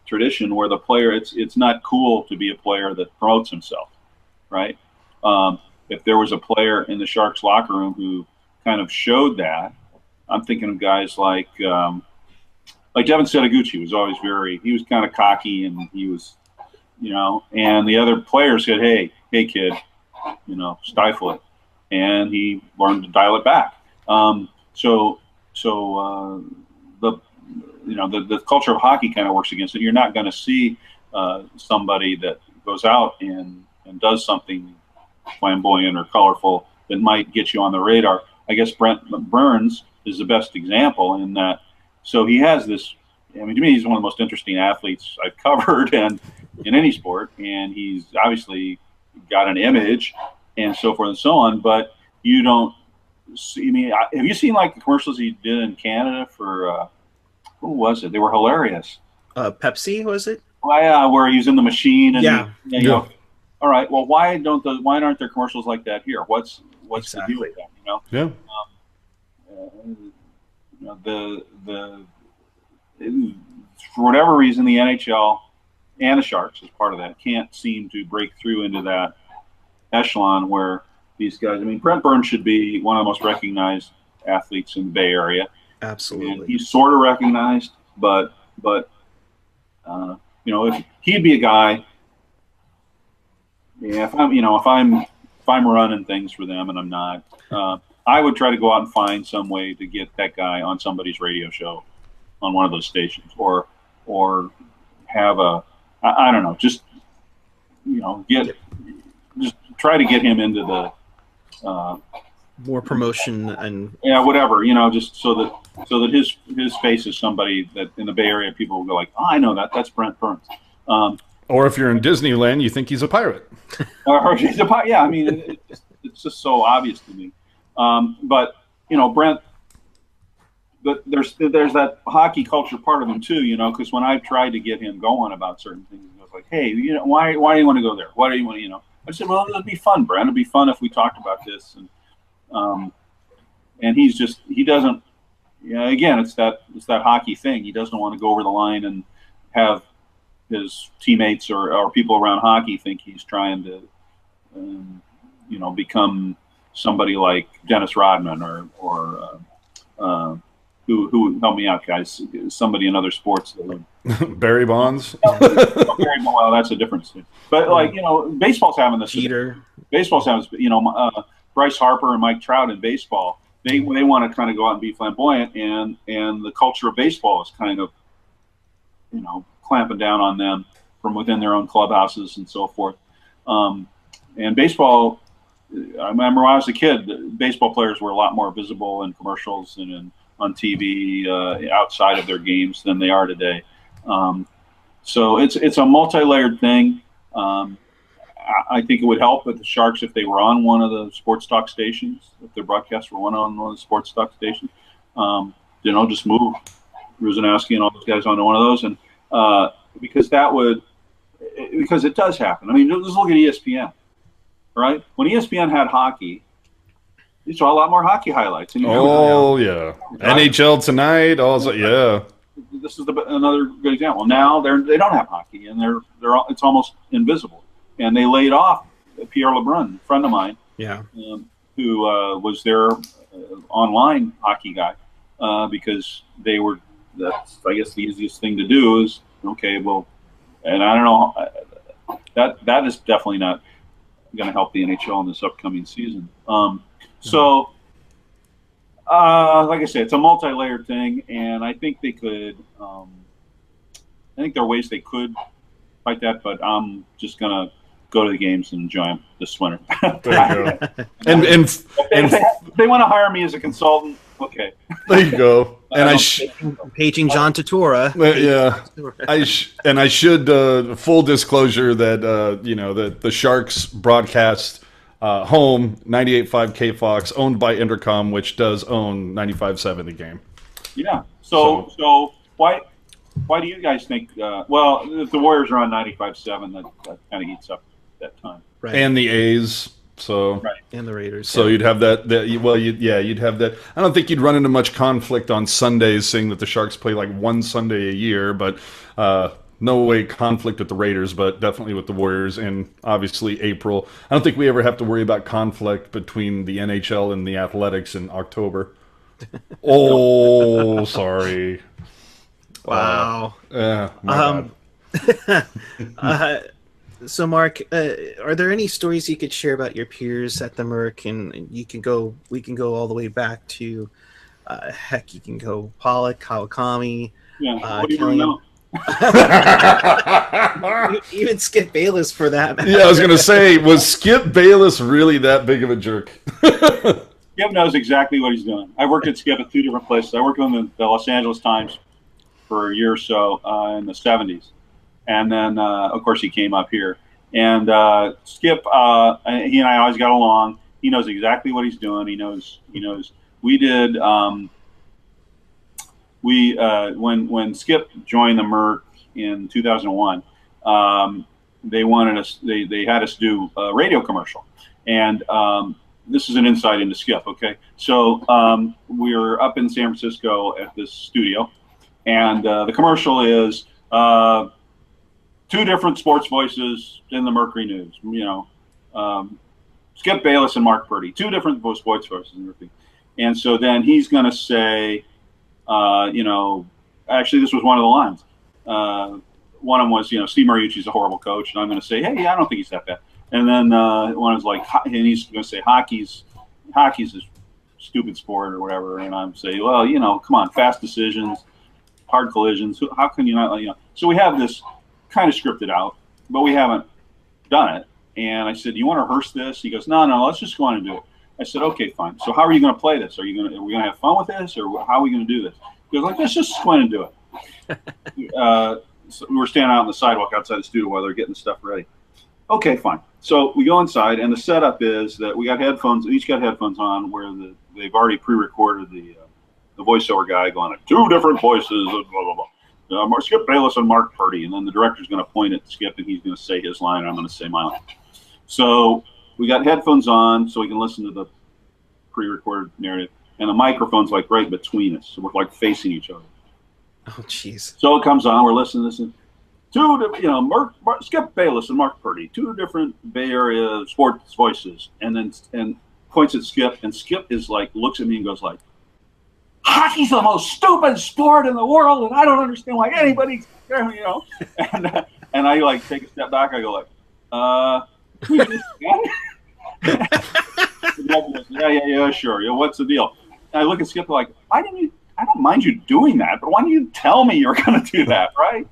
tradition where the player, it's not cool to be a player that promotes himself, right? If there was a player in the Sharks locker room who kind of showed that, I'm thinking of guys like Devin Setaguchi was always he was kind of cocky, and he was, and the other players said, hey kid, stifle it. And he learned to dial it back. So the culture of hockey kind of works against it. You're not going to see somebody that goes out and does something flamboyant or colorful that might get you on the radar. I guess Brent Burns is the best example in that. So he has this, to me, he's one of the most interesting athletes I've covered and in any sport. And he's obviously got an image and so forth and so on, but you don't see, have you seen like the commercials he did in Canada for, who was it? They were hilarious. Pepsi, was it? Well, yeah, where he's in the machine and yeah. All right, well, why aren't there commercials like that here? What's exactly. the deal with that? For whatever reason, the NHL and the Sharks, as part of that, can't seem to break through into that echelon where these guys. Brent Burns should be one of the most recognized athletes in the Bay Area. Absolutely, and he's sort of recognized, but if he'd be a guy. Yeah, if I'm running things for them and I'm not, I would try to go out and find some way to get that guy on somebody's radio show on one of those stations, or have I don't know, just try to get him into the more promotion and whatever, just so that his face is somebody that in the Bay Area people will go like, oh, I know that's Brent Burns. Or if you're in Disneyland, you think he's a pirate. or he's a pirate. Yeah, it's just so obvious to me. But Brent, but there's that hockey culture part of him too. Because when I've tried to get him going about certain things, he goes like, hey, why do you want to go there? Why do you want to? I said, well, it'd be fun, Brent. It'd be fun if we talked about this. And he doesn't. Again, it's that hockey thing. He doesn't want to go over the line and have his teammates or people around hockey think he's trying to, become somebody like Dennis Rodman or who help me out, guys? Somebody in other sports. Barry Bonds. Well, that's a difference. But like baseball's having this. Peter. Baseball's having Bryce Harper and Mike Trout in baseball. They want to kind of go out and be flamboyant, and the culture of baseball is kind of clamping down on them from within their own clubhouses and so forth. And baseball, I remember when I was a kid, baseball players were a lot more visible in commercials and on TV outside of their games than they are today. So it's a multi-layered thing. I think it would help with the Sharks if they were on one of the sports talk stations, if their broadcasts were on one of the sports talk stations. Just move Rusanowski and all those guys onto one of those, and because it does happen. I mean, just look at ESPN, right? When ESPN had hockey, you saw a lot more hockey highlights. And NHL tonight, also, yeah. This is another good example. Now they don't have hockey, and it's almost invisible. And they laid off Pierre LeBrun, a friend of mine, who was their online hockey guy, because that's, I guess, the easiest thing to do is, okay, well, and I don't know, that is definitely not going to help the NHL in this upcoming season. So, like I said, it's a multi-layered thing, and I think they could, I think there are ways they could fight that, but I'm just going to go to the games and enjoy them this winter. There you go. and if they want to hire me as a consultant, okay. There you go. And paging John Turturro. I should full disclosure that that the Sharks broadcast home 98.5 K-Fox, owned by Intercom, which does own 95.7 The Game. Yeah. So why do you guys think? Well, if the Warriors are on 95.7, that kind of eats up that time. Right. And the A's. So right. And the Raiders. So you'd have that. You'd have that. I don't think you'd run into much conflict on Sundays, seeing that the Sharks play like one Sunday a year, but no way conflict with the Raiders, but definitely with the Warriors, and obviously April. I don't think we ever have to worry about conflict between the NHL and the Athletics in October. Oh, sorry. Wow. My bad. So, Mark, are there any stories you could share about your peers at the Merc? And we can go all the way back to, heck, you can go Pollock, Kawakami. Yeah, what do you know? Even Skip Bayless, for that matter. Yeah, I was going to say, was Skip Bayless really that big of a jerk? Skip knows exactly what he's doing. I worked at Skip at 2 different places. I worked with him in the Los Angeles Times for a year or so in the 70s. And then, of course, he came up here. And Skip, he and I always got along. He knows exactly what he's doing. He knows. We did. When Skip joined the Merc in 2001, they wanted us. They had us do a radio commercial, and this is an insight into Skip. Okay, so we were up in San Francisco at this studio, and the commercial is. 2 different sports voices in the Mercury News. Skip Bayless and Mark Purdy, 2 different sports voices in Mercury. And so then he's going to say, actually this was one of the lines. One of them was, Steve Mariucci's a horrible coach, and I'm going to say, hey, I don't think he's that bad. And then one is like, and he's going to say, hockey's a stupid sport or whatever. And I'm saying, well, come on, fast decisions, hard collisions. How can you not? So we have this kind of scripted out, but we haven't done it. And I said, "Do you want to rehearse this?" He goes, "No, let's just go on and do it." I said, "Okay, fine. So how are you going to play this? Are we going to have fun with this, or how are we going to do this?" He goes, "Let's just go on and do it." So we were standing out on the sidewalk outside the studio while they're getting the stuff ready. Okay, fine. So we go inside, and the setup is that we got headphones. Each got headphones on, where they've already pre-recorded the voiceover guy going, 2 different voices, blah blah blah. Skip Bayless and Mark Purdy, and then the director's going to point at Skip, and he's going to say his line, and I'm going to say my line. So we got headphones on so we can listen to the pre-recorded narrative, and the microphone's like right between us, so we're like facing each other. Oh, jeez. So it comes on, we're listening to this, Skip Bayless and Mark Purdy, 2 different Bay Area sports voices, and points at Skip, and Skip is like, looks at me and goes like, hockey's the most stupid sport in the world, and I don't understand why anybody, you know. And I like take a step back. I go like, yeah, sure. Yeah, what's the deal? And I look at Skip like, I don't mind you doing that, but why don't you tell me you're going to do that, right?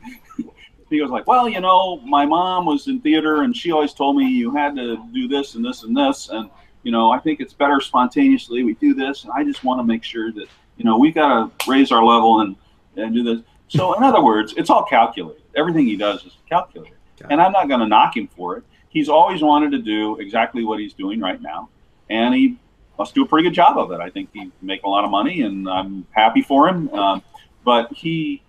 He goes like, well, you know, my mom was in theater, and she always told me you had to do this and this and this, and you know, I think it's better spontaneously we do this, and I just want to make sure that, you know, we got to raise our level and do this. So in other words, it's all calculated. Everything he does is calculated, and I'm not going to knock him for it. He's always wanted to do exactly what he's doing right now, and he must do a pretty good job of it. I think he's making a lot of money, and I'm happy for him. But he's,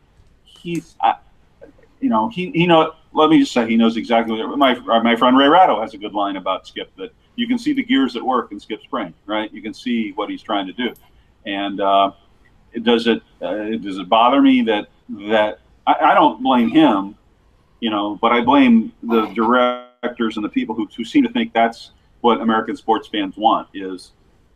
you know, he know. Let me just say, he knows exactly. My friend Ray Ratto has a good line about Skip, that you can see the gears at work in Skip's brain, right? You can see what he's trying to do, and does it bother me that I don't blame him, you know, but I blame the directors and the people who seem to think that's what American sports fans want, is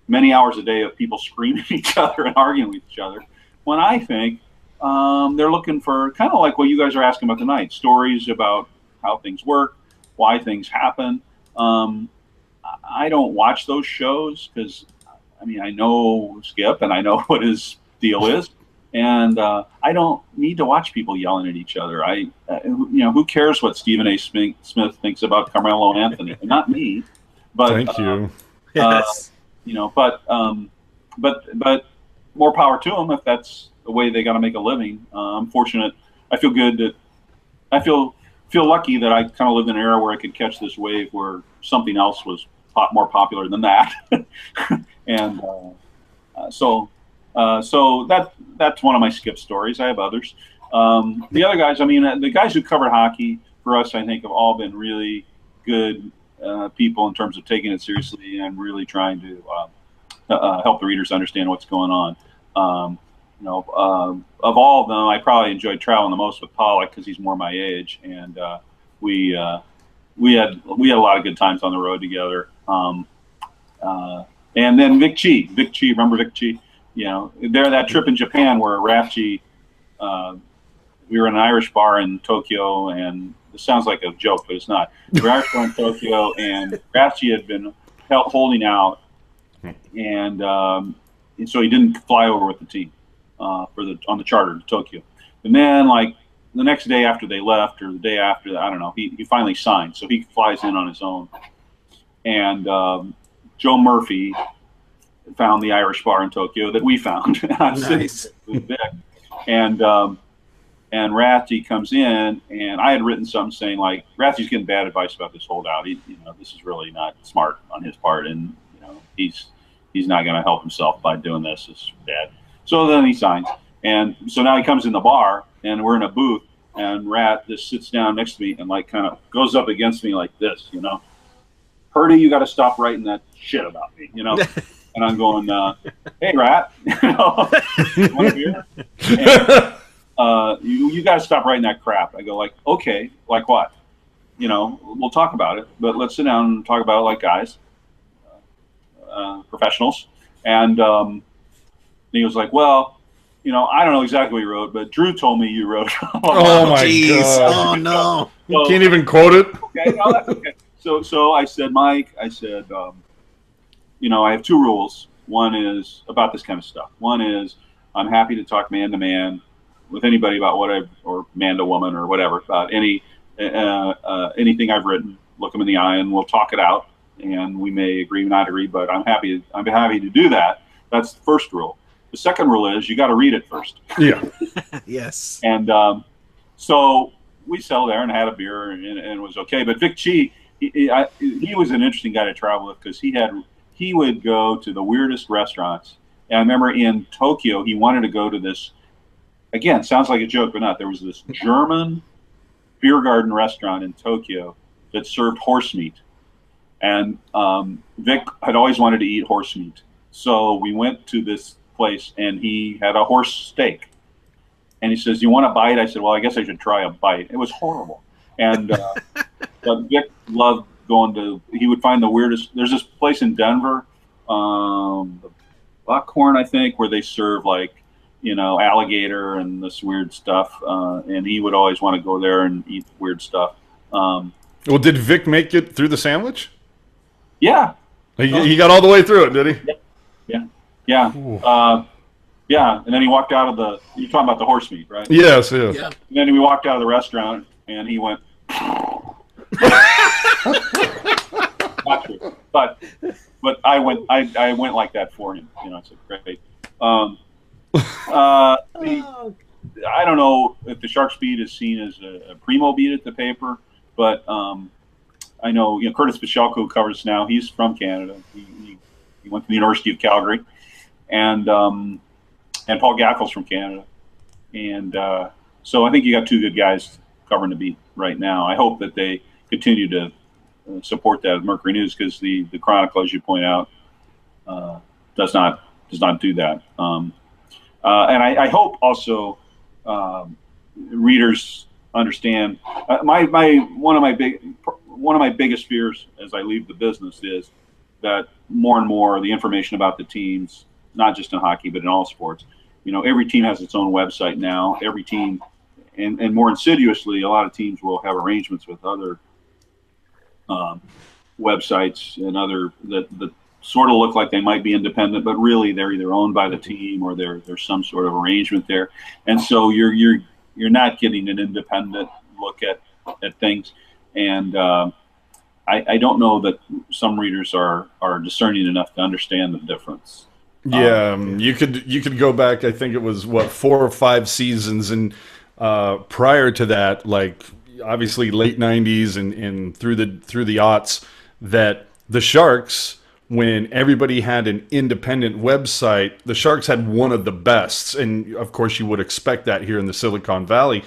many hours a day of people screaming at each other and arguing with each other, when I think they're looking for kind of like what you guys are asking about tonight, stories about how things work, why things happen. I don't watch those shows because, I mean, I know Skip and I know what his deal is, and I don't need to watch people yelling at each other. You know, who cares what Stephen A. Smith thinks about Carmelo Anthony? Not me. But thank you. Yes. You know, but more power to them if that's the way they got to make a living. I'm fortunate. I feel good that I feel lucky that I kind of lived in an era where I could catch this wave where something else was more popular than that. And so that's one of my Skip stories. I have others. The other guys, I mean, the guys who covered hockey for us, I think, have all been really good people in terms of taking it seriously and really trying to help the readers understand what's going on. You know, of all of them, I probably enjoyed traveling the most with Pollock because he's more my age, and we had a lot of good times on the road together. And then Vic Chi, remember Vic Chi? You know, that trip in Japan where Rafchi, we were in an Irish bar in Tokyo, and it sounds like a joke, but it's not. We were Irish bar in Tokyo, and Rafchi had been holding out, and so he didn't fly over with the team on the charter to Tokyo. And then, like, the next day after they left, or the day after, I don't know, he finally signed, so he flies in on his own. And Joe Murphy found the Irish bar in Tokyo that we found. Nice. And Ratty comes in, and I had written something saying, like, Ratty's getting bad advice about this holdout. You know, this is really not smart on his part, and you know, he's not going to help himself by doing this. It's bad. So then he signs, and so now he comes in the bar, and we're in a booth, and Rat just sits down next to me and like kind of goes up against me like this, you know. Purdy, you got to stop writing that shit about me, you know. And I'm going, hey, Rat, you know, want a beer? And, you got to stop writing that crap. I go like, okay, like what? You know, we'll talk about it, but let's sit down and talk about it like guys, professionals. And he was like, well, you know, I don't know exactly what you wrote, but Drew told me you wrote. Oh my God! Oh no! You can't even quote it. Okay, no, that's okay. So I said, Mike, you know, I have two rules. One is about this kind of stuff. One is I'm happy to talk man to man with anybody about what or man to woman or whatever, about anything I've written. Look them in the eye and we'll talk it out. And we may agree or not agree, but I'm happy to do that. That's the first rule. The second rule is you got to read it first. Yeah. Yes. And so we sat there and had a beer and it was okay. But Vic Chi, he was an interesting guy to travel with because he would go to the weirdest restaurants. And I remember in Tokyo, he wanted to go to this, again, sounds like a joke, but not. There was this German beer garden restaurant in Tokyo that served horse meat. And Vic had always wanted to eat horse meat. So we went to this place, and he had a horse steak. And he says, "You want a bite?" I said, "Well, I guess I should try a bite." It was horrible. And but Vic loved going to – he would find the weirdest – there's this place in Denver the Buckhorn, I think, where they serve like, alligator and this weird stuff. And he would always want to go there and eat weird stuff. Well, did Vic make it through the sandwich? Yeah. He got all the way through it, did he? Yeah. Yeah. And then he walked out of you're talking about the horse meat, right? Yes, yes. Yeah. And then we walked out of the restaurant and he went, not true. But I went like that for him. It's great. I don't know if the Sharks beat is seen as a primo beat at the paper, but I know Curtis Pichelko, who covers us now. He's from Canada. He went to the University of Calgary, and Paul Gackel's from Canada, and so I think you got two good guys covering the beat right now. I hope that they continue to support that with Mercury News, because the Chronicle, as you point out, does not do that. And I hope also readers understand. One of my biggest fears as I leave the business is that more and more the information about the teams, not just in hockey but in all sports, every team has its own website now. Every team, and more insidiously, a lot of teams will have arrangements with other websites and other that sort of look like they might be independent, but really they're either owned by the team or there's some sort of arrangement there, and so you're not getting an independent look at things, and I don't know that some readers are discerning enough to understand the difference. Yeah, you could go back. I think it was 4 or 5 seasons, and prior to that, like obviously late '90s and through the aughts, that the Sharks, when everybody had an independent website, the Sharks had one of the best, and of course you would expect that here in the Silicon Valley.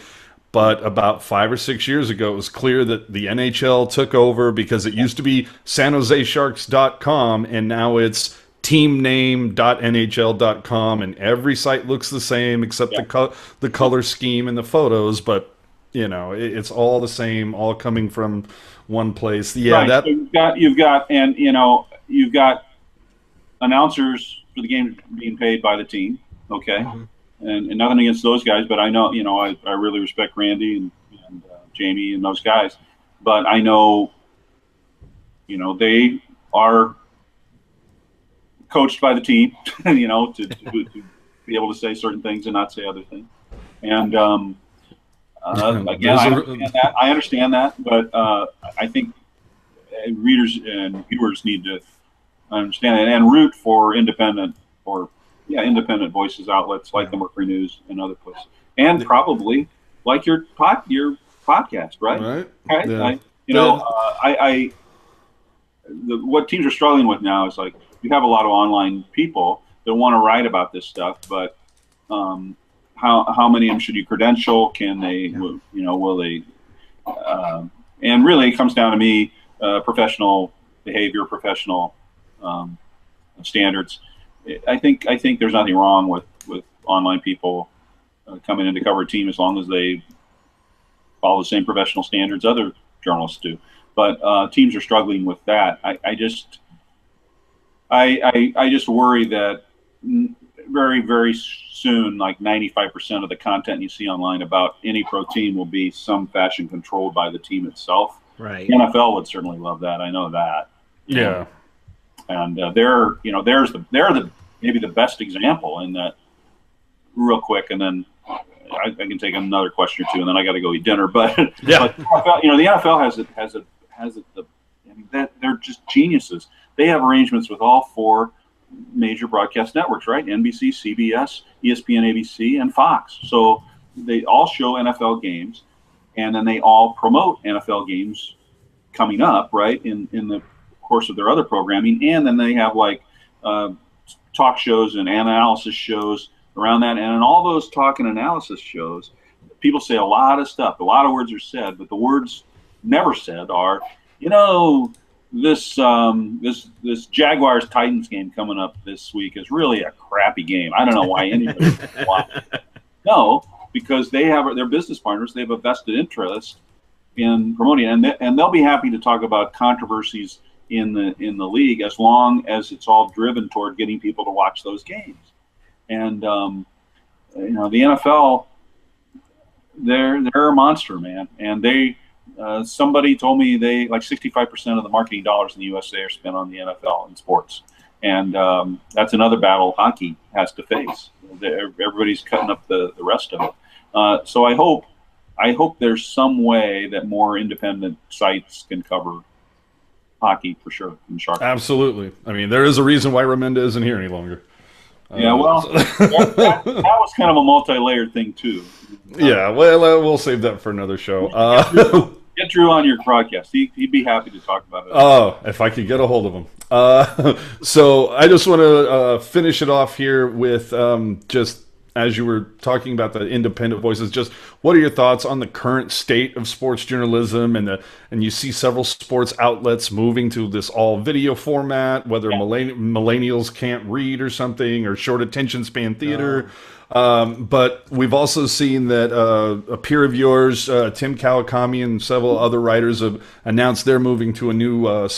But about 5 or 6 years ago, it was clear that the NHL took over, because it used to be SanJoseSharks.com, and now it's teamname.nhl.com, and every site looks the same except the color scheme and the photos, but it's all the same, all coming from one place. Yeah, right. You've got announcers for the game being paid by the team, okay, and nothing against those guys, but I know I really respect Randy and Jamie and those guys, but I know they are coached by the team, to be able to say certain things and not say other things. And again, I understand that, but I think readers and viewers need to understand it and root for independent voices, outlets like the Mercury News and other places, and probably like your podcast, right? Right. Yeah. What teams are struggling with now is, like, you have a lot of online people that want to write about this stuff, but how many of them should you credential? Can they, will they? And really, it comes down to me, professional behavior, professional standards. I think there's nothing wrong with online people coming in to cover a team, as long as they follow the same professional standards other journalists do. But teams are struggling with that. I just worry that very, very soon, like 95% of the content you see online about any pro team will be some fashion controlled by the team itself. Right. The NFL would certainly love that. I know that. Yeah. And they're maybe the best example in that. Real quick, and then I can take another question or two, and then I got to go eat dinner. But yeah, but the NFL has it. They're just geniuses. They have arrangements with all 4 major broadcast networks, right? NBC, CBS, ESPN, ABC, and Fox. So they all show NFL games, and then they all promote NFL games coming up, right, in the course of their other programming. And then they have like talk shows and analysis shows around that. And in all those talk and analysis shows, people say a lot of stuff. A lot of words are said, but the words never said are, this Jaguars Titans game coming up this week is really a crappy game. I don't know why anybody would watch it. No, because they have their business partners. They have a vested interest in promoting, and they'll be happy to talk about controversies in the league, as long as it's all driven toward getting people to watch those games. And you know, the NFL, they're a monster, man. And they somebody told me they like 65% of the marketing dollars in the USA are spent on the NFL and sports. And that's another battle hockey has to face. Everybody's cutting up the rest of it. So I hope there's some way that more independent sites can cover hockey for sure. Absolutely. I mean, there is a reason why Raminda isn't here any longer. Yeah, well, that was kind of a multi-layered thing too. Yeah, well, we'll save that for another show. Get Drew on your broadcast. He'd be happy to talk about it. Oh, if I could get a hold of him. So I just want to finish it off here with just as you were talking about the independent voices, just what are your thoughts on the current state of sports journalism, and you see several sports outlets moving to this all video format, whether millennials can't read or something, or short attention span theater. But we've also seen that a peer of yours, Tim Kawakami, and several other writers have announced they're moving to a new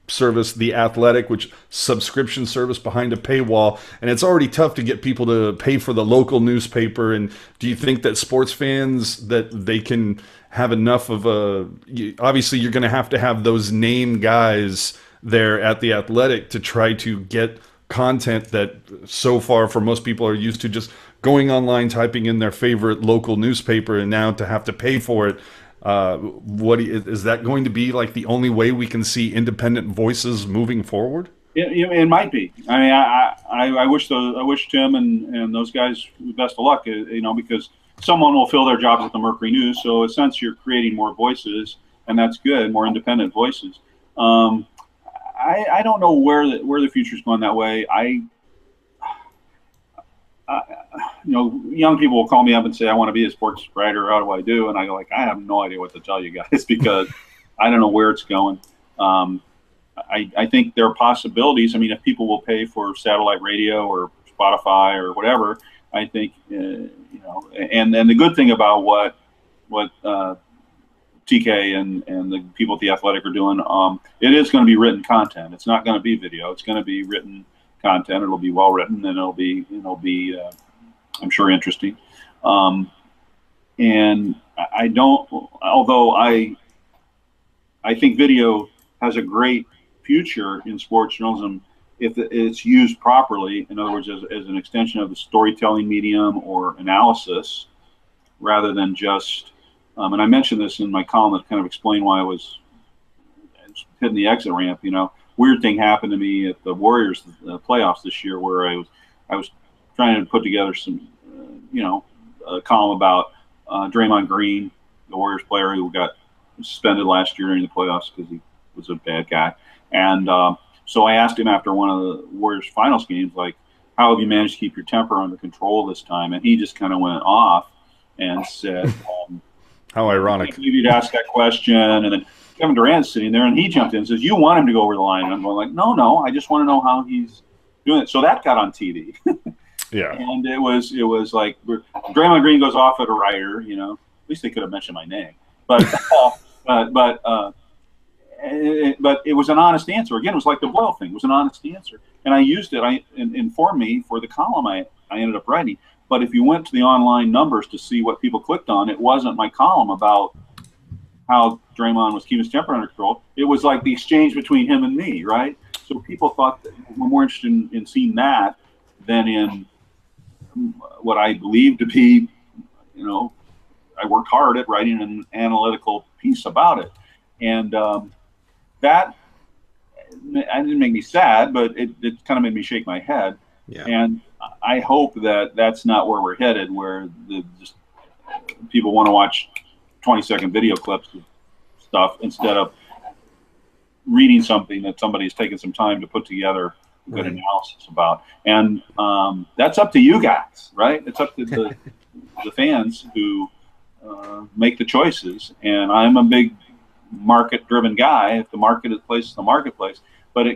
service, The Athletic, which subscription service behind a paywall, and it's already tough to get people to pay for the local newspaper. And do you think that sports fans, that they can have enough of obviously you're going to have those name guys there at The Athletic to try to get content that so far for most people are used to just going online, typing in their favorite local newspaper, and now to have to pay for it. Is that going to be like the only way we can see independent voices moving forward? It might be. I mean, I wish Tim and those guys the best of luck. You know, because someone will fill their jobs at the Mercury News. So in a sense, you're creating more voices, and that's good, more independent voices. I don't know where the future's going that way. You know, young people will call me up and say, I want to be a sports writer. How do I do? And I go like, I have no idea what to tell you guys because I don't know where it's going. I think there are possibilities. I mean, if people will pay for satellite radio or Spotify or whatever, I think, you know, and the good thing about what TK and the people at The Athletic are doing, it is going to be written content. It's not going to be video. It's going to be written content. It'll be well written, and it'll be I'm sure interesting. And I don't, although I think video has a great future in sports journalism if it's used properly. In other words, as an extension of the storytelling medium or analysis, rather than just. And I mentioned this in my column that kind of explained why I was hitting the exit ramp. You know, weird thing happened to me at the Warriors playoffs this year, where I was trying to put together some, you know, a column about Draymond Green, the Warriors player who got suspended last year during the playoffs because he was a bad guy. And so I asked him after one of the Warriors finals games, like, how have you managed to keep your temper under control this time? And he just kind of went off and said, how ironic. Maybe you'd ask that question. And then Kevin Durant's sitting there, and he jumped in and says, you want him to go over the line. And I'm going like, no, I just want to know how he's doing it. So that got on TV. Yeah. And it was like Draymond Green goes off at a writer, you know. At least they could have mentioned my name. But it was an honest answer. Again, it was like the Boyle thing. It was an honest answer. And I used it. It informed me for the column I ended up writing. But if you went to the online numbers to see what people clicked on, it wasn't my column about how Draymond was keeping his temper under control. It was like the exchange between him and me, right? So people thought that we're more interested in seeing that than in what I believe to be, you know, I worked hard at writing an analytical piece about it. And that didn't make me sad, but it kind of made me shake my head. Yeah. And I hope that that's not where we're headed, where just people want to watch 20-second video clips of stuff instead of reading something that somebody's taken some time to put together a good analysis about. And that's up to you guys, right? It's up to the fans who make the choices. And I'm a big market-driven guy. If the market is placed in the marketplace, but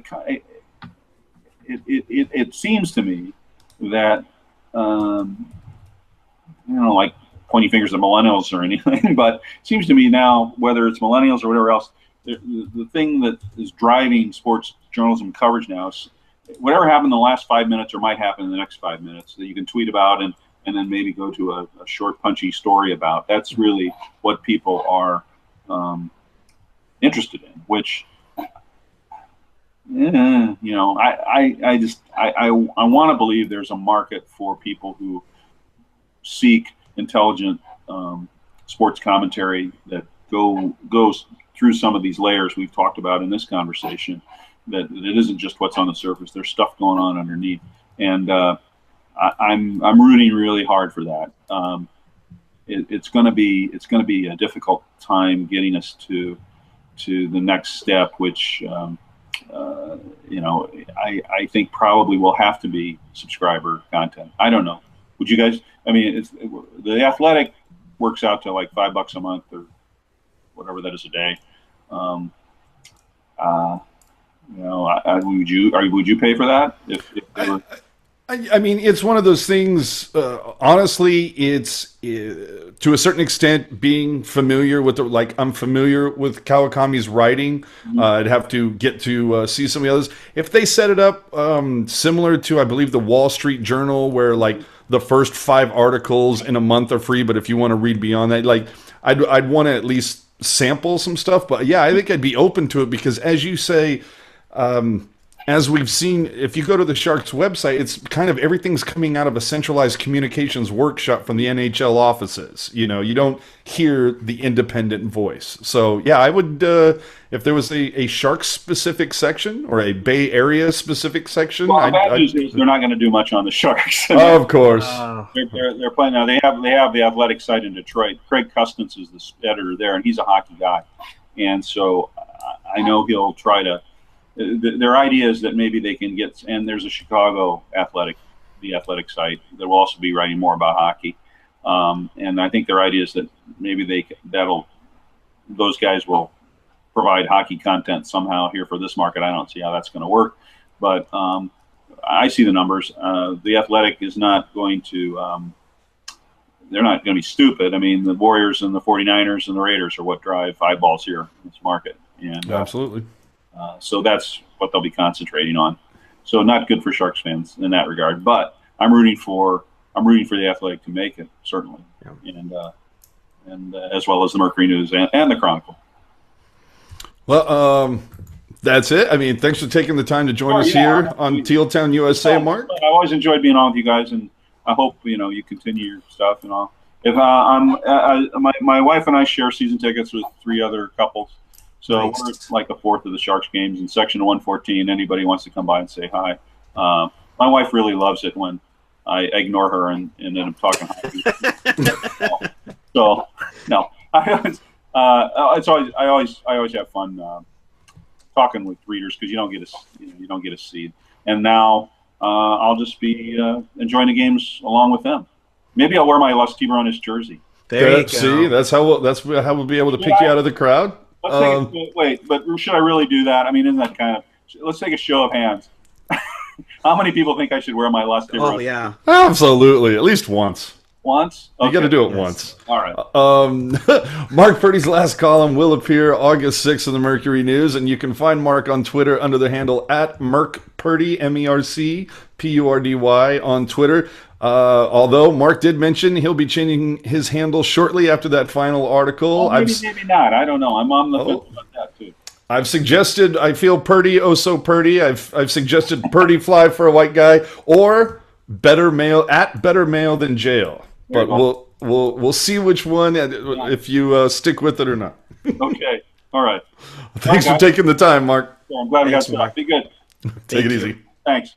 it seems to me that you know, like pointing fingers at millennials or anything, but it seems to me now, whether it's millennials or whatever else, the thing that is driving sports journalism coverage now is whatever happened in the last 5 minutes or might happen in the next 5 minutes that you can tweet about and then maybe go to a short, punchy story about. That's really what people are interested in, which, I want to believe there's a market for people who seek intelligent sports commentary that goes through some of these layers we've talked about in this conversation, that it isn't just what's on the surface. There's stuff going on underneath. And I'm rooting really hard for that. It's going to be a difficult time getting us to the next step, which I think probably will have to be subscriber content. I don't know. Would you guys? I mean, the Athletic works out to like $5 a month or whatever that is a day. Would you pay for that? I mean, it's one of those things. Honestly, it's to a certain extent being familiar with I'm familiar with Kawakami's writing. I'd have to get to see some of the others. If they set it up similar to, I believe, the Wall Street Journal, where like the first 5 articles in a month are free, but if you want to read beyond that, like I'd want to at least sample some stuff. But yeah, I think I'd be open to it because, as you say, as we've seen, if you go to the Sharks website, it's kind of everything's coming out of a centralized communications workshop from the NHL offices. You don't hear the independent voice. So yeah, I would, if there was a Sharks specific section or a Bay Area specific section. Well, bad news is they're not going to do much on the Sharks. Of course, they're playing now. They have the Athletic site in Detroit. Craig Custance is the editor there, and he's a hockey guy, and so I know he'll try to. Their idea is that maybe they can get, and there's a Chicago the athletic site that will also be writing more about hockey. And I think their idea is that maybe those guys will provide hockey content somehow here for this market. I don't see how that's going to work, but I see the numbers. The Athletic is not going to, they're not going to be stupid. I mean, the Warriors and the 49ers and the Raiders are what drive eyeballs here in this market. And absolutely. So that's what they'll be concentrating on. So not good for Sharks fans in that regard. But I'm rooting for the Athletic to make it, certainly, and as well as the Mercury News and the Chronicle. Well, that's it. I mean, thanks for taking the time to join us here on TealTownUSA, Mark. I always enjoyed being on with you guys, and I hope you continue your stuff and all. If my wife and I share season tickets with 3 other couples. So we're like a fourth of the Sharks games in section 114. Anybody wants to come by and say hi. My wife really loves it when I ignore her and then I'm talking hockey. So no, I always have fun talking with readers because you don't get a seed. And now I'll just be enjoying the games along with them. Maybe I'll wear my Los Tiburones jersey. There you go. See, that's how we'll be able to pick you out of the crowd. But should I really do that? I mean, isn't that kind of? Let's take a show of hands. How many people think I should wear my last name? Oh yeah, absolutely, at least once. Once? Okay. You got to do it once. All right. Mark Purdy's last column will appear August 6th in the Mercury News, and you can find Mark on Twitter under the handle @MercPurdy, MERCPURDY on Twitter. Although Mark did mention he'll be changing his handle shortly after that final article. Well, maybe not. I don't know. I'm on the fence about that too. I've suggested I feel Purdy, oh so Purdy. I've suggested Purdy fly for a white guy or better male than jail. But we'll see which one if you stick with it or not. Okay. All right. Thanks for taking the time, Mark. I'm glad we got to talk. Be good. Take it easy. Thanks.